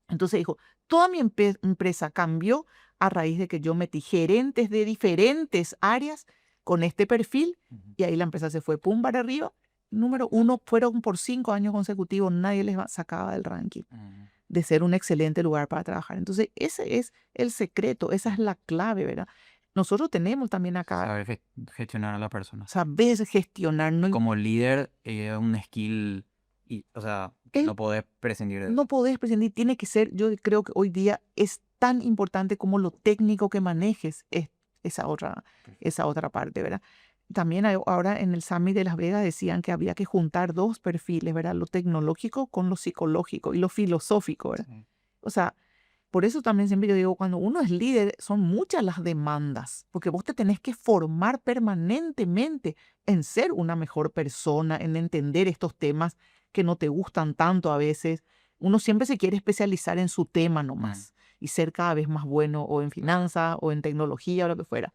Entonces dijo, toda mi empresa cambió a raíz de que yo metí gerentes de diferentes áreas con este perfil Ujú. y ahí la empresa se fue pum para arriba. Número uno, fueron por 5 años consecutivos, nadie les sacaba del ranking Ujú. de ser un excelente lugar para trabajar. Entonces, ese es el secreto, esa es la clave, ¿verdad? Nosotros tenemos también acá, Saber gestionar a la persona. saber gestionar, Y no, como líder, es un skill, y, o sea, que es- no podés prescindir de no eso. podés prescindir, tiene que ser, yo creo que hoy día es tan importante como lo técnico que manejes esa otra, Perfecto. esa otra parte, ¿verdad? También ahora en el Summit de Las Vegas decían que había que juntar dos perfiles, ¿verdad? Lo tecnológico con lo psicológico y lo filosófico, ¿verdad? Sí. O sea, por eso también siempre yo digo, cuando uno es líder, son muchas las demandas, porque vos te tenés que formar permanentemente en ser una mejor persona, en entender estos temas que no te gustan tanto a veces. Uno siempre se quiere especializar en su tema Mm, nomás y ser cada vez más bueno o en finanzas o en tecnología o lo que fuera.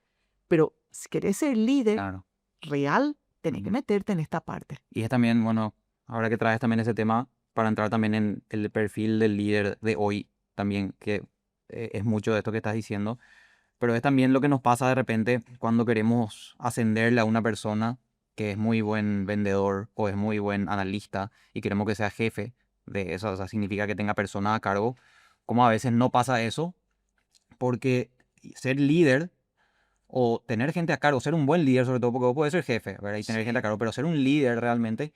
Pero si querés ser líder claro. real, tenés que Ujú. meterte en esta parte. Y es también, bueno, ahora que traes también ese tema, para entrar también en el perfil del líder de hoy, también, que es mucho de esto que estás diciendo, pero es también lo que nos pasa de repente cuando queremos ascenderle a una persona que es muy buen vendedor o es muy buen analista y queremos que sea jefe de eso, o sea, significa que tenga personas a cargo, como a veces no pasa eso, porque ser líder o tener gente a cargo, ser un buen líder sobre todo, porque vos podés ser jefe, ¿verdad? Y tener gente a Sí. cargo, pero ser un líder realmente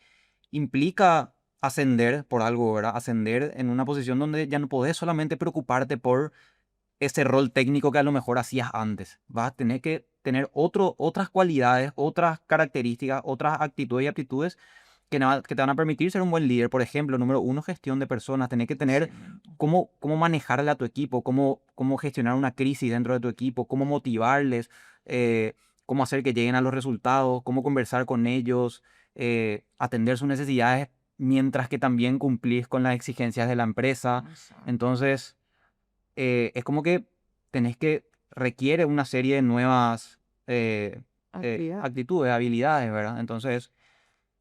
implica ascender por algo, ¿verdad? Ascender en una posición donde ya no podés solamente preocuparte por ese rol técnico que a lo mejor hacías antes. Vas a tener que tener otras cualidades, otras características, otras actitudes y aptitudes que te van a permitir ser un buen líder. Por ejemplo, número uno, gestión de personas. Tener que tener Así mismo. cómo manejarle a tu equipo, cómo gestionar una crisis dentro de tu equipo, cómo motivarles, eh, cómo hacer que lleguen a los resultados, cómo conversar con ellos, atender sus necesidades, mientras que también cumplís con las exigencias de la empresa. Exacto. Entonces, es como que requiere una serie de nuevas Actividad. actitudes, habilidades, ¿verdad? Entonces,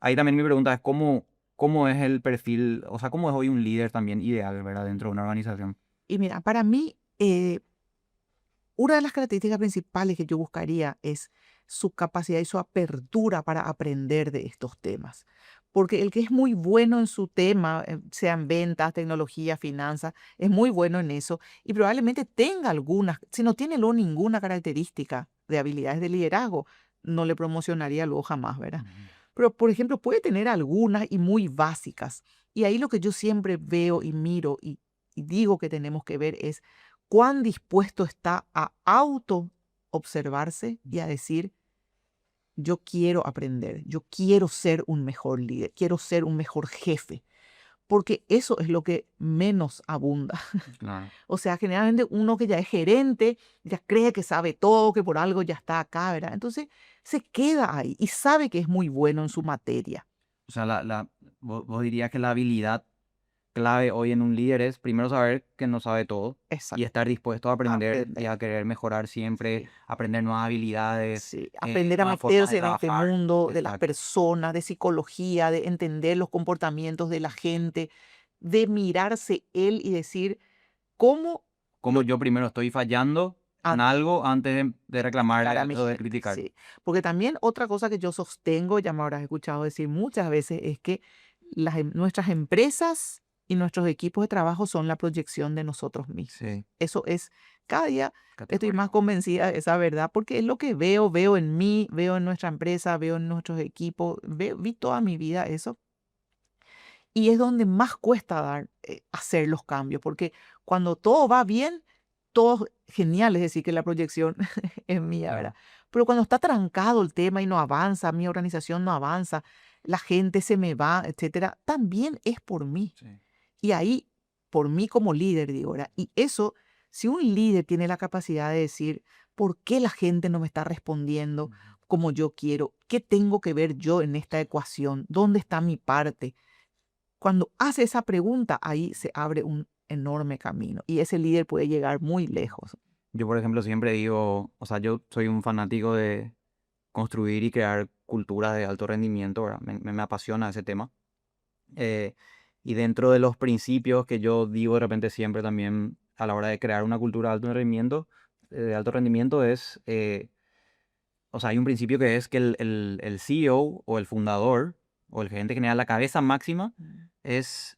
ahí también mi pregunta es cómo es el perfil, o sea, cómo es hoy un líder también ideal, ¿verdad? Dentro de una organización. Y mira, para mí, una de las características principales que yo buscaría es su capacidad y su apertura para aprender de estos temas. Porque el que es muy bueno en su tema, sean ventas, tecnología, finanzas, es muy bueno en eso y probablemente tenga algunas, si no tiene luego ninguna característica de habilidades de liderazgo, no le promocionaría luego jamás, ¿verdad? Ujú. Pero, por ejemplo, puede tener algunas y muy básicas. Y ahí lo que yo siempre veo y miro y digo que tenemos que ver es cuán dispuesto está a auto observarse y a decir, yo quiero aprender, yo quiero ser un mejor líder, quiero ser un mejor jefe, porque eso es lo que menos abunda. Claro. O sea, generalmente uno que ya es gerente, ya cree que sabe todo, que por algo ya está acá, ¿verdad? Entonces se queda ahí y sabe que es muy bueno en su materia. O sea, vos dirías que la habilidad clave hoy en un líder es primero saber que no sabe todo y Exacto. estar dispuesto a aprender y Aprender. a querer mejorar siempre, Sí. aprender nuevas habilidades, Sí, aprender a nuevas formas de meterse en este trabajar. mundo de las Exacto. personas, de psicología, de entender los comportamientos de la gente, de mirarse él y decir, ¿cómo Como yo primero estoy fallando en a algo antes de reclamar criticar a mi o de gente? criticar. Sí, porque también otra cosa que yo sostengo, ya me habrás escuchado decir muchas veces, es que nuestras empresas y nuestros equipos de trabajo son la proyección de nosotros mismos. Sí, Eso es, cada día estoy más categórico. convencida de esa verdad, porque es lo que veo en mí, veo en nuestra empresa, veo en nuestros equipos, vi toda mi vida eso. Y es donde más cuesta hacer los cambios, porque cuando todo va bien, todo genial, es decir, que la proyección es mía, ¿verdad? Claro. Pero cuando está trancado el tema y no avanza, mi organización no avanza, la gente se me va, etcétera, también es por mí. Sí. Y ahí, por mí como líder, digo, ¿verdad? Y eso, si un líder tiene la capacidad de decir, ¿por qué la gente no me está respondiendo Ujú. como yo quiero? ¿Qué tengo que ver yo en esta ecuación? ¿Dónde está mi parte? Cuando hace esa pregunta, ahí se abre un enorme camino y ese líder puede llegar muy lejos. Yo, por ejemplo, siempre digo, o sea, yo soy un fanático de construir y crear culturas de alto rendimiento, ¿verdad? Me apasiona ese tema. Eh, y dentro de los principios que yo digo de repente siempre también a la hora de crear una cultura de alto rendimiento es, o sea, hay un principio que es que el CEO o el fundador o el gerente general, la cabeza máxima, Mm. es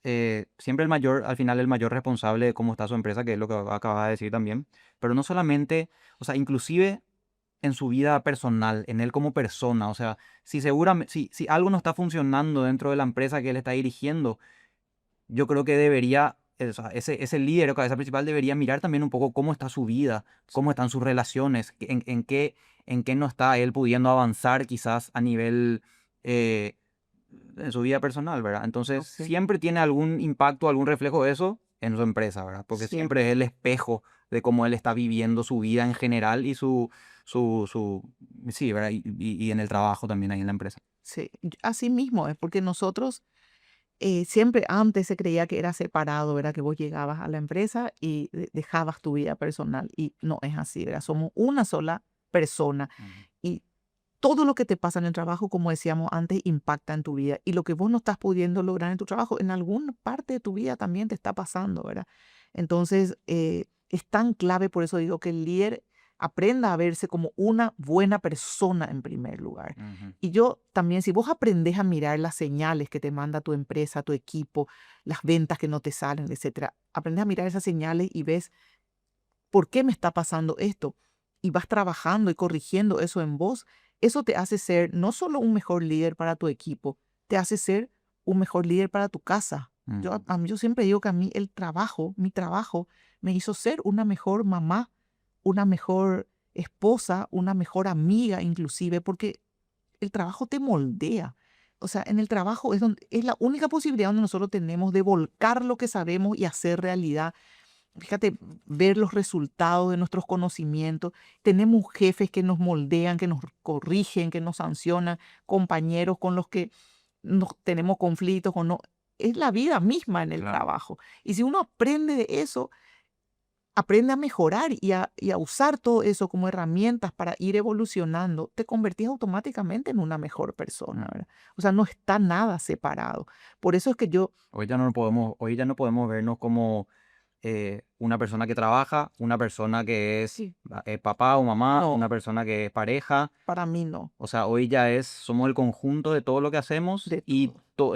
siempre el mayor, al final el mayor responsable de cómo está su empresa, que es lo que acabas de decir también. Pero no solamente, o sea, inclusive en su vida personal, en él como persona. O sea, si algo no está funcionando dentro de la empresa que él está dirigiendo, yo creo que debería, o sea, ese líder o cabeza principal debería mirar también un poco cómo está su vida, cómo están sus relaciones, en qué no está él pudiendo avanzar quizás a nivel eh, en su vida personal, ¿verdad? Entonces, Ok. siempre tiene algún impacto, algún reflejo de eso en su empresa, ¿verdad? Porque Siempre. siempre es el espejo de cómo él está viviendo su vida en general y su, sí, ¿verdad? Y en el trabajo también ahí en la empresa. Sí, así mismo es, porque nosotros siempre antes se creía que era separado, ¿verdad? Que vos llegabas a la empresa y dejabas tu vida personal y no es así, ¿verdad? Somos una sola persona Ujú. y todo lo que te pasa en el trabajo, como decíamos antes, impacta en tu vida. Y lo que vos no estás pudiendo lograr en tu trabajo, en alguna parte de tu vida también te está pasando, ¿verdad? Entonces, es tan clave, por eso digo que el líder aprenda a verse como una buena persona en primer lugar. Ujú. Y yo también, si vos aprendes a mirar las señales que te manda tu empresa, tu equipo, las ventas que no te salen, etcétera, aprendes a mirar esas señales y ves ¿por qué me está pasando esto? Y vas trabajando y corrigiendo eso en vos, eso te hace ser no solo un mejor líder para tu equipo, te hace ser un mejor líder para tu casa. Ujú. Yo siempre digo que a mí el trabajo, mi trabajo, me hizo ser una mejor mamá, una mejor esposa, una mejor amiga inclusive, porque el trabajo te moldea. O sea, en el trabajo es la única posibilidad donde nosotros tenemos de volcar lo que sabemos y hacer realidad. Fíjate, ver los resultados de nuestros conocimientos. Tenemos jefes que nos moldean, que nos corrigen, que nos sancionan, compañeros con los que tenemos conflictos o no. Es la vida misma en el Claro. trabajo. Y si uno aprende de eso, aprende a mejorar y a usar todo eso como herramientas para ir evolucionando, te convertís automáticamente en una mejor persona, Ujú. ¿verdad? O sea, no está nada separado. Por eso es que yo, Hoy ya no podemos vernos como una persona que trabaja, una persona que es Sí, papá o mamá, no, una persona que es pareja. para mí no, O sea, hoy ya somos el conjunto de todo lo que hacemos de y todo.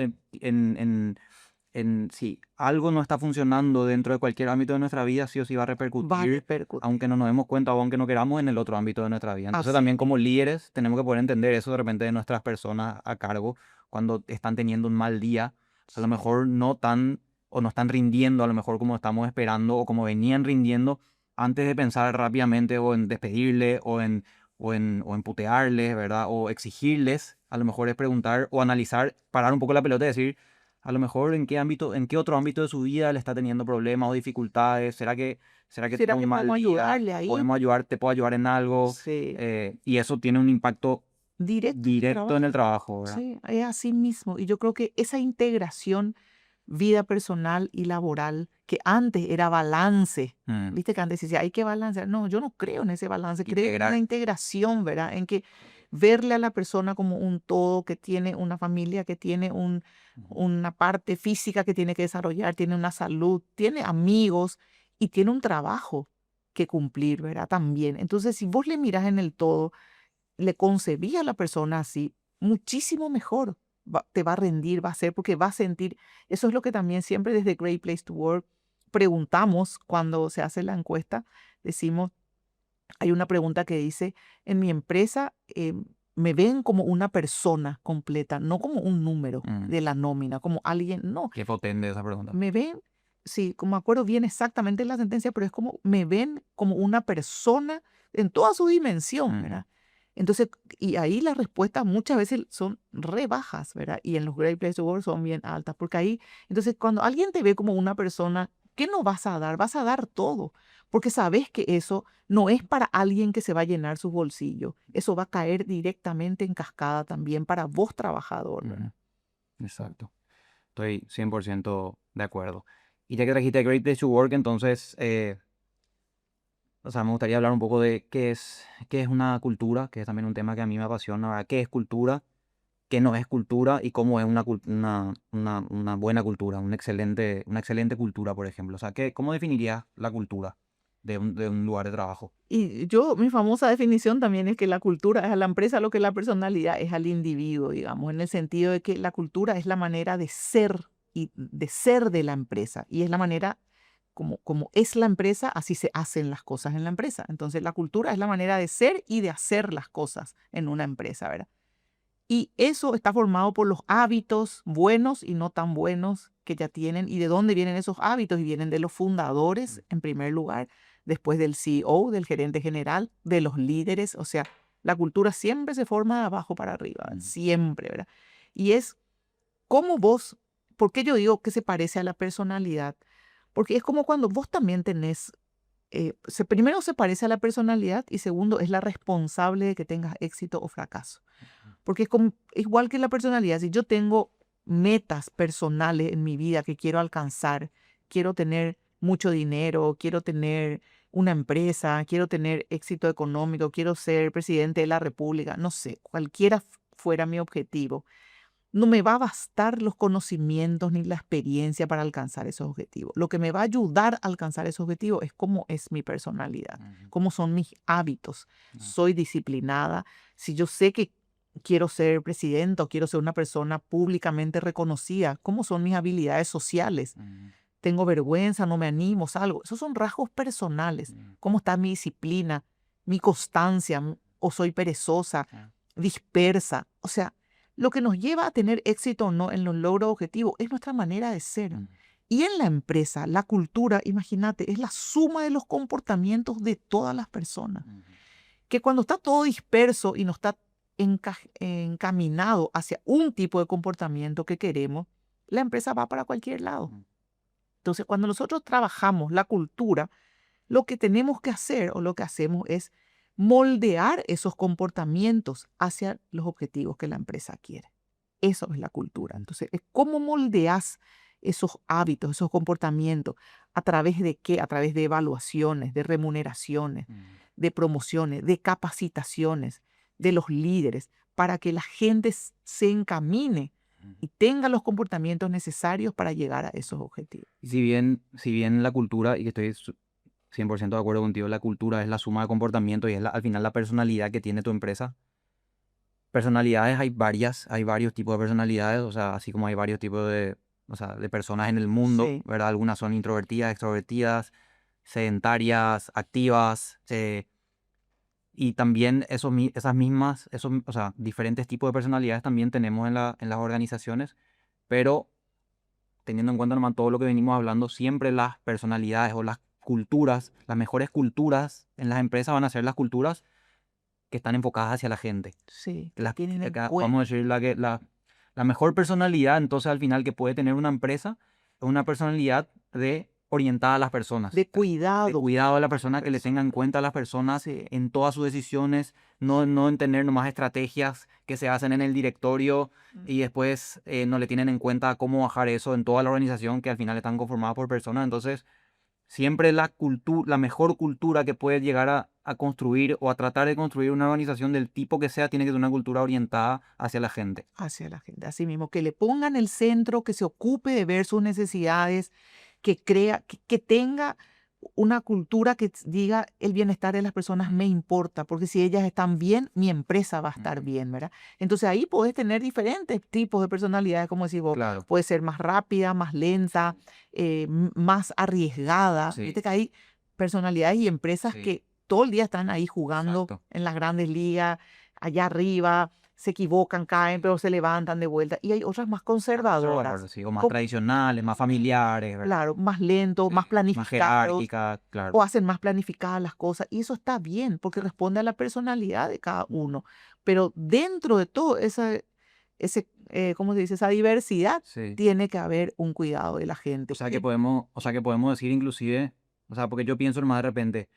si algo no está funcionando dentro de cualquier ámbito de nuestra vida, sí o sí va a Va a repercutir, repercutir. aunque no nos demos cuenta o aunque no queramos, en el otro ámbito de nuestra vida. Entonces Así también como mismo. líderes tenemos que poder entender eso de repente de nuestras personas a cargo cuando están teniendo un mal día, a lo Sí. mejor no tan o no están rindiendo a lo mejor como estamos esperando o como venían rindiendo antes de pensar rápidamente o en despedirle o en putearles, ¿verdad? O exigirles, a lo mejor es preguntar o analizar, parar un poco la pelota y decir, a lo mejor en qué ámbito, en qué otro ámbito de su vida le está teniendo problemas o dificultades, ¿será que ¿Será tuvo que un mal podemos día? ayudarle ahí? ¿Podemos ayudar? ¿Te puedo ayudar en algo? Sí. Y eso tiene un impacto Directo en el directo en el trabajo. trabajo, ¿verdad? Sí, es así mismo. Y yo creo que esa integración, vida personal y laboral, que antes era balance, Mm, viste que antes decía, hay que balancear. No, yo no creo en ese balance, creo en la Integrar. integración, ¿verdad? En que verle a la persona como un todo, que tiene una familia, que tiene Ujú, una parte física que tiene que desarrollar, tiene una salud, tiene amigos y tiene un trabajo que cumplir, ¿verdad? También. Entonces, si vos le mirás en el todo, le concebí a la persona así, muchísimo mejor te va a rendir, va a ser, porque va a sentir, eso es lo que también siempre desde Great Place to Work preguntamos cuando se hace la encuesta, decimos, hay una pregunta que dice, en mi empresa me ven como una persona completa, no como un número mm. de la nómina, como alguien, no, Qué potente esa pregunta. me ven, sí, como me acuerdo bien exactamente la sentencia, pero es como me ven como una persona en toda su dimensión, Ujú, ¿verdad? Entonces, y ahí las respuestas muchas veces son re bajas, ¿verdad? Y en los Great Place to Work son bien altas, porque ahí, entonces, cuando alguien te ve como una persona, ¿qué no vas a dar? Vas a dar todo, porque sabes que eso no es para alguien que se va a llenar sus bolsillos, eso va a caer directamente en cascada también para vos, trabajador, ujú, ¿verdad? exacto. Estoy 100% de acuerdo. Y ya que trajiste Great Place to Work, entonces, o sea, me gustaría hablar un poco de qué es una cultura, que es también un tema que a mí me apasiona, ¿verdad? ¿Qué es cultura? ¿Qué no es cultura? Y cómo es una buena cultura, una excelente cultura, por ejemplo. O sea, ¿cómo definirías la cultura de un lugar de trabajo? Y yo, mi famosa definición también es que la cultura es a la empresa lo que la personalidad es al individuo, digamos, en el sentido de que la cultura es la manera de ser y de ser de la empresa y es la manera como es la empresa, así se hacen las cosas en la empresa. Entonces, la cultura es la manera de ser y de hacer las cosas en una empresa, ¿verdad? Y eso está formado por los hábitos buenos y no tan buenos que ya tienen. ¿Y de dónde vienen esos hábitos? Y vienen de los fundadores, en primer lugar, después del CEO, del gerente general, de los líderes. O sea, la cultura siempre se forma de abajo para arriba, Mm, siempre, ¿verdad? Y es como vos, ¿por qué yo digo que se parece a la personalidad? Porque es como cuando vos también tenés, primero se parece a la personalidad y segundo es la responsable de que tengas éxito o fracaso. Porque es como, igual que la personalidad, si yo tengo metas personales en mi vida que quiero alcanzar, quiero tener mucho dinero, quiero tener una empresa, quiero tener éxito económico, quiero ser presidente de la república, no sé, cualquiera fuera mi objetivo, no me va a bastar los conocimientos ni la experiencia para alcanzar esos objetivos. Lo que me va a ayudar a alcanzar esos objetivos es cómo es mi personalidad, ujú, cómo son mis hábitos. ujú, Soy disciplinada. Si yo sé que quiero ser presidente o quiero ser una persona públicamente reconocida, ¿cómo son mis habilidades sociales? ujú, ¿Tengo vergüenza? ¿No me animo? ¿Salgo? Esos son rasgos personales. ujú, ¿Cómo está mi disciplina, mi constancia? ¿O soy perezosa, sí, dispersa? O sea, lo que nos lleva a tener éxito o no en los logros objetivos es nuestra manera de ser. ujú, Y en la empresa, la cultura, imagínate, es la suma de los comportamientos de todas las personas. ujú, Que cuando está todo disperso y no está encaminado hacia un tipo de comportamiento que queremos, la empresa va para cualquier lado. ujú, Entonces, cuando nosotros trabajamos la cultura, lo que tenemos que hacer o lo que hacemos es moldear esos comportamientos hacia los objetivos que la empresa quiere. Eso es la cultura. Entonces, es cómo moldeas esos hábitos, esos comportamientos, a través de qué, a través de evaluaciones, de remuneraciones, ujú, de promociones, de capacitaciones, de los líderes, para que la gente se encamine y tenga los comportamientos necesarios para llegar a esos objetivos. Y si bien la cultura, y que estoy 100% de acuerdo contigo, la cultura es la suma de comportamientos y es al final la personalidad que tiene tu empresa. Personalidades hay varios tipos de personalidades, o sea, así como hay varios tipos o sea, de personas en el mundo, Sí, ¿verdad? Algunas son introvertidas, extrovertidas, sedentarias, activas, y también esas mismas, o sea, diferentes tipos de personalidades también tenemos en las organizaciones, pero teniendo en cuenta nomás todo lo que venimos hablando, siempre las personalidades o las culturas, las mejores culturas en las empresas van a ser las culturas que están enfocadas hacia la gente. sí, que tienen en Vamos a cuenta. decir, la mejor personalidad, entonces al final que puede tener una empresa, es una personalidad orientada a las personas, De de cuidado cuidado a la a la persona, que le tenga persona. en cuenta a las personas Sí, en todas sus decisiones, no en tener nomás estrategias que se hacen en el directorio mm, y después no le tienen en cuenta cómo bajar eso en toda la organización, que al final están conformadas por personas. Entonces, siempre la mejor cultura que puedes llegar a construir o a tratar de construir una organización del tipo que sea, tiene que ser una cultura orientada hacia la gente. hacia la gente. Así mismo, que le pongan el centro, que se ocupe de ver sus necesidades, que crea, que tenga una cultura que diga el bienestar de las personas me importa, porque si ellas están bien, mi empresa va a estar Ujú. bien, ¿verdad? Entonces ahí puedes tener diferentes tipos de personalidades, como decís vos, Claro, puede ser más rápida, más lenta, más arriesgada. sí, Viste que hay personalidades y empresas sí, que todo el día están ahí jugando exacto. en las grandes ligas, allá arriba, se equivocan, caen, pero se levantan de vuelta. Y hay otras más Más conservadoras, conservadores, sí, o más tradicionales, más familiares, ¿verdad? claro, más lentos, Sí, más más planificados jerárquica, claro. o hacen más planificadas las cosas. Y eso está bien porque responde a la personalidad de cada uno. Pero dentro de todo ¿cómo se dice? Esa diversidad, Sí. tiene que haber un cuidado de la gente. O sea que podemos decir inclusive, o sea, porque yo pienso más de repente,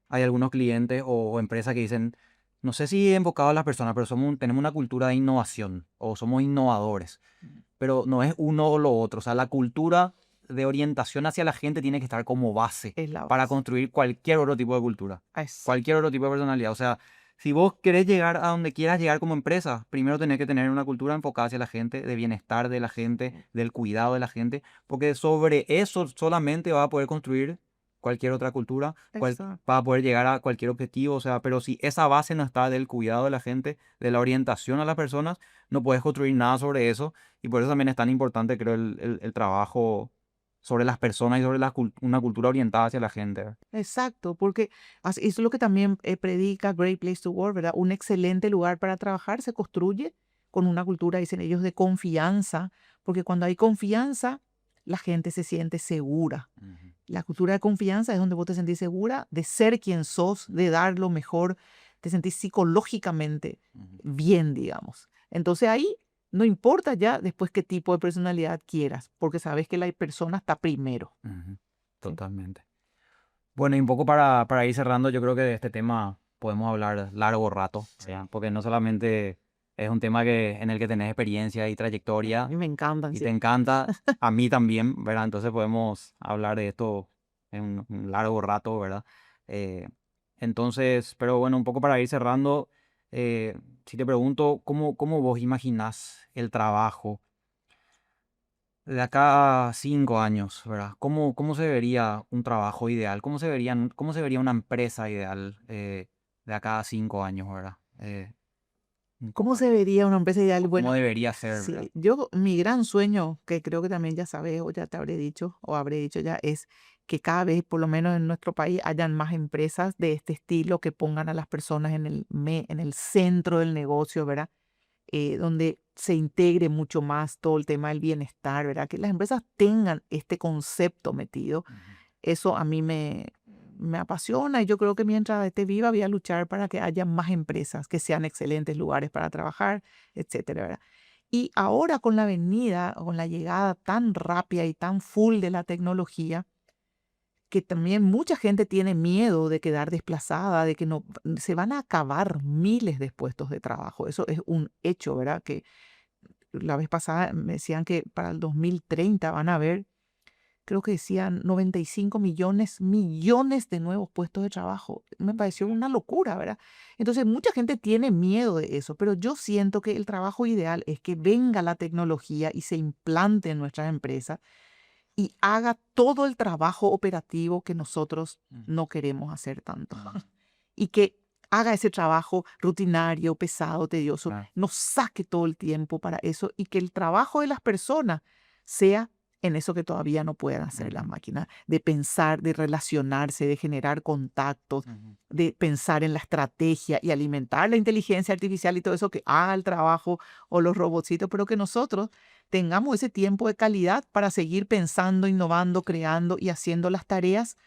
hay algunos clientes o empresas que dicen, no sé si enfocado a las personas, pero tenemos una cultura de innovación o somos innovadores, pero no es uno o lo otro. O sea, la cultura de orientación hacia la gente tiene que estar como base Es la para base. construir cualquier otro tipo de cultura, Exacto. cualquier otro tipo de personalidad. O sea, si vos querés llegar a donde quieras llegar como empresa, primero tenés que tener una cultura enfocada hacia la gente, de bienestar de la gente, del cuidado de la gente, porque sobre eso solamente vas a poder construir cualquier otra cultura, Exacto. vas a poder llegar a cualquier objetivo. O sea, pero si esa base no está del cuidado de la gente, de la orientación a las personas, no puedes construir nada sobre eso. Y por eso también es tan importante, creo, el trabajo sobre las personas y sobre una cultura orientada hacia la gente, ¿verdad? Exacto, porque eso es lo que también predica Great Place to Work, ¿verdad? Un excelente lugar para trabajar se construye con una cultura, dicen ellos, de confianza, porque cuando hay confianza, la gente se siente segura. Ujú, La cultura de confianza es donde vos te sentís segura de ser quien sos, de dar lo mejor, te sentís psicológicamente ujú, bien, digamos. Entonces ahí no importa ya después qué tipo de personalidad quieras, porque sabes que la persona está primero. ujú. Sí. Totalmente. Bueno, y un poco para ir cerrando, yo creo que de este tema podemos hablar largo rato, ¿verdad? Porque no solamente es un tema en el que tenés experiencia y A trayectoria mí me encantan, y sí. te encanta, a mí también, ¿verdad? Entonces podemos hablar de esto en un largo rato, ¿verdad? Eh, entonces, pero bueno, un poco para ir cerrando, si te pregunto, ¿cómo vos imaginás el trabajo de acá a 5 años, ¿verdad? ¿Cómo se vería un trabajo ideal? ¿Cómo se vería una empresa ideal de acá a 5 años, ¿verdad? ¿Cómo se vería una empresa ideal? ¿Cómo Bueno, debería ser, ¿verdad? sí, mi gran sueño, que creo que también ya sabes o ya te habré dicho o habré dicho ya, es que cada vez, por lo menos en nuestro país, hayan más empresas de este estilo que pongan a las personas en el centro del negocio, ¿verdad? Donde se integre mucho más todo el tema del bienestar, ¿verdad? Que las empresas tengan este concepto metido. Ujú, Eso a mí me apasiona y yo creo que mientras esté viva voy a luchar para que haya más empresas que sean excelentes lugares para trabajar, etcétera, ¿verdad? Y ahora con la venida, con la llegada tan rápida y tan full de la tecnología, que también mucha gente tiene miedo de quedar desplazada, de que no se van a acabar miles de puestos de trabajo. Eso es un hecho, ¿verdad? Que la vez pasada me decían que para el 2030 van a haber creo que decían 95 millones de nuevos puestos de trabajo. Me pareció una locura, ¿verdad? Entonces, mucha gente tiene miedo de eso, pero yo siento que el trabajo ideal es que venga la tecnología y se implante en nuestras empresas y haga todo el trabajo operativo que nosotros no queremos hacer tanto. Y que haga ese trabajo rutinario, pesado, tedioso, Claro. nos saque todo el tiempo para eso y que el trabajo de las personas sea en eso que todavía no pueden hacer las máquinas, de pensar, de relacionarse, de generar contactos, de pensar en la estrategia y alimentar la inteligencia artificial y todo eso que haga el trabajo o los robotcitos, pero que nosotros tengamos ese tiempo de calidad para seguir pensando, innovando, creando y haciendo las tareas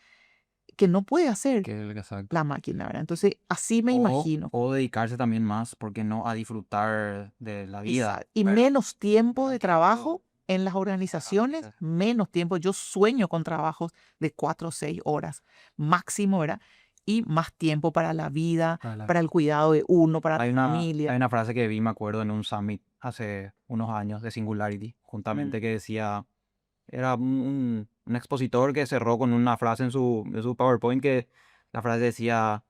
que no puede hacer Exacto. la máquina, ¿verdad? Entonces, así me O, imagino. o dedicarse también más, porque no, a disfrutar de la vida. Y ¿verdad? menos tiempo de Más trabajo tiempo en las para organizaciones, organizar. menos tiempo. Yo sueño con trabajos de 4 o 6 horas máximo, ¿verdad? Y más tiempo para la vida, Para la para el vida. cuidado de uno, para la Hay familia. una frase que vi, me acuerdo, en un summit hace unos años de Singularity, justamente, que decía, era un expositor que cerró con una frase en su PowerPoint, que la frase decía,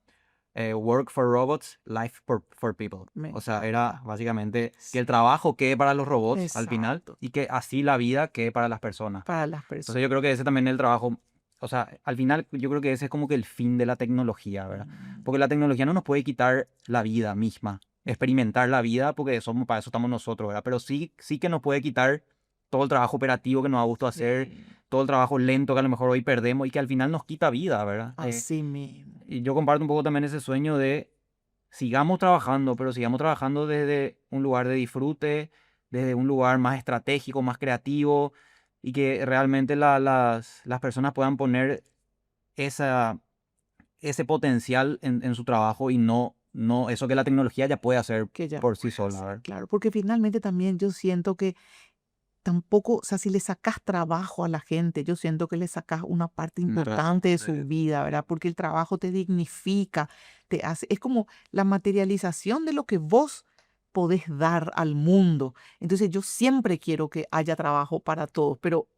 work for robots, life for people. Me O sea, era encanta. básicamente que el trabajo quede para los robots al final Exacto. y que así la vida quede para las personas. Para las Entonces personas. yo creo que ese también es el trabajo, o sea, al final yo creo que ese es como que el fin de la tecnología, ¿verdad? Porque la tecnología no nos puede quitar la vida misma, experimentar la vida, porque somos, para eso estamos nosotros, ¿verdad? Pero sí que nos puede quitar todo el trabajo operativo que nos ha gustado hacer, Sí, todo el trabajo lento que a lo mejor hoy perdemos y que al final nos quita vida, ¿verdad? así mismo. Y yo comparto un poco también ese sueño de sigamos trabajando, pero sigamos trabajando desde un lugar de disfrute, desde un lugar más estratégico, más creativo, y que realmente las personas puedan poner esa, ese potencial en su trabajo y no eso que la tecnología ya puede hacer Que ya por sí puede sola, hacer, ¿verdad? claro. Porque finalmente también yo siento que tampoco, o sea, si le sacas trabajo a la gente, yo siento que le sacas una parte importante de su vida, ¿verdad? Porque el trabajo te dignifica, te hace, es como la materialización de lo que vos podés dar al mundo. Entonces yo siempre quiero que haya trabajo para todos, pero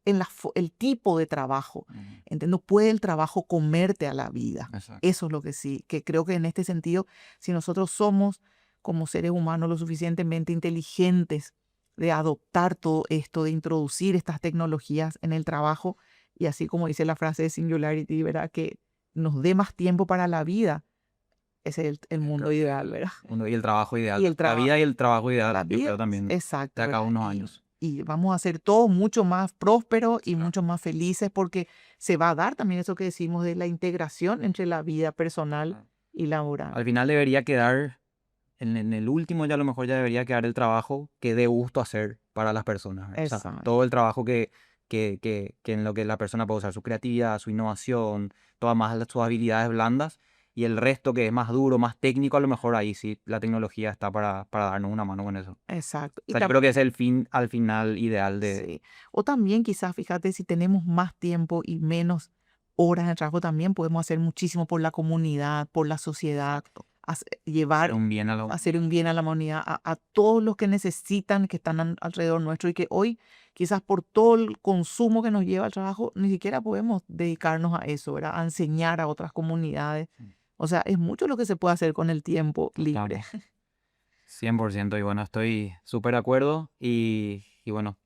en el tipo de trabajo, Ujú, ¿entiendes? No puede el trabajo comerte a la vida. exacto. Eso es lo que sí, que creo que en este sentido, si nosotros somos como seres humanos lo suficientemente inteligentes, de adoptar todo esto, de introducir estas tecnologías en el trabajo y así como dice la frase de Singularity, ¿verdad? Que nos dé más tiempo para la vida. Ese es el mundo ideal, ¿verdad? Y el trabajo ideal. Y el La vida trabajo, y el trabajo ideal, la yo vida, creo también, de exacto, acá a ¿verdad? unos años. Y vamos a ser todos mucho más prósperos y Claro. mucho más felices porque se va a dar también eso que decimos de la integración entre la vida personal Claro. y laboral. Al final debería quedar, en el último ya a lo mejor ya debería quedar el trabajo que dé gusto hacer para las personas, ¿verdad? O sea, Exacto. todo el trabajo que en lo que la persona puede usar su creatividad, su innovación, todas más sus habilidades blandas y el resto que es más duro, más técnico, a lo mejor ahí sí la tecnología está para darnos una mano con eso. Exacto. O sea, yo creo que es el fin al final ideal de... Sí. O también quizás, fíjate, si tenemos más tiempo y menos horas de trabajo, también podemos hacer muchísimo por la comunidad, por la sociedad, Exacto. Hacer llevar, un bien a la hacer un humanidad. bien a la humanidad, a todos los que necesitan, que están alrededor nuestro y que hoy, quizás por todo el consumo que nos lleva al trabajo, ni siquiera podemos dedicarnos a eso, ¿verdad? A enseñar a otras comunidades. Mm, O sea, es mucho lo que se puede hacer con el tiempo libre. totalmente. 100%, y bueno, estoy súper de acuerdo y bueno,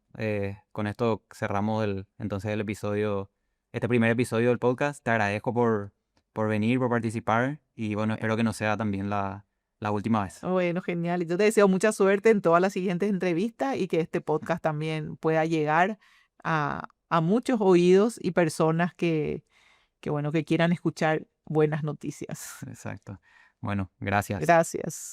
con esto cerramos entonces el episodio, este primer episodio del podcast. Te agradezco por venir, por participar y bueno, espero que no sea también la última vez. Bueno, genial. Y yo te deseo mucha suerte en todas las siguientes entrevistas y que este podcast también pueda llegar a muchos oídos y personas bueno, que quieran escuchar buenas noticias. Exacto. Bueno, gracias. Gracias.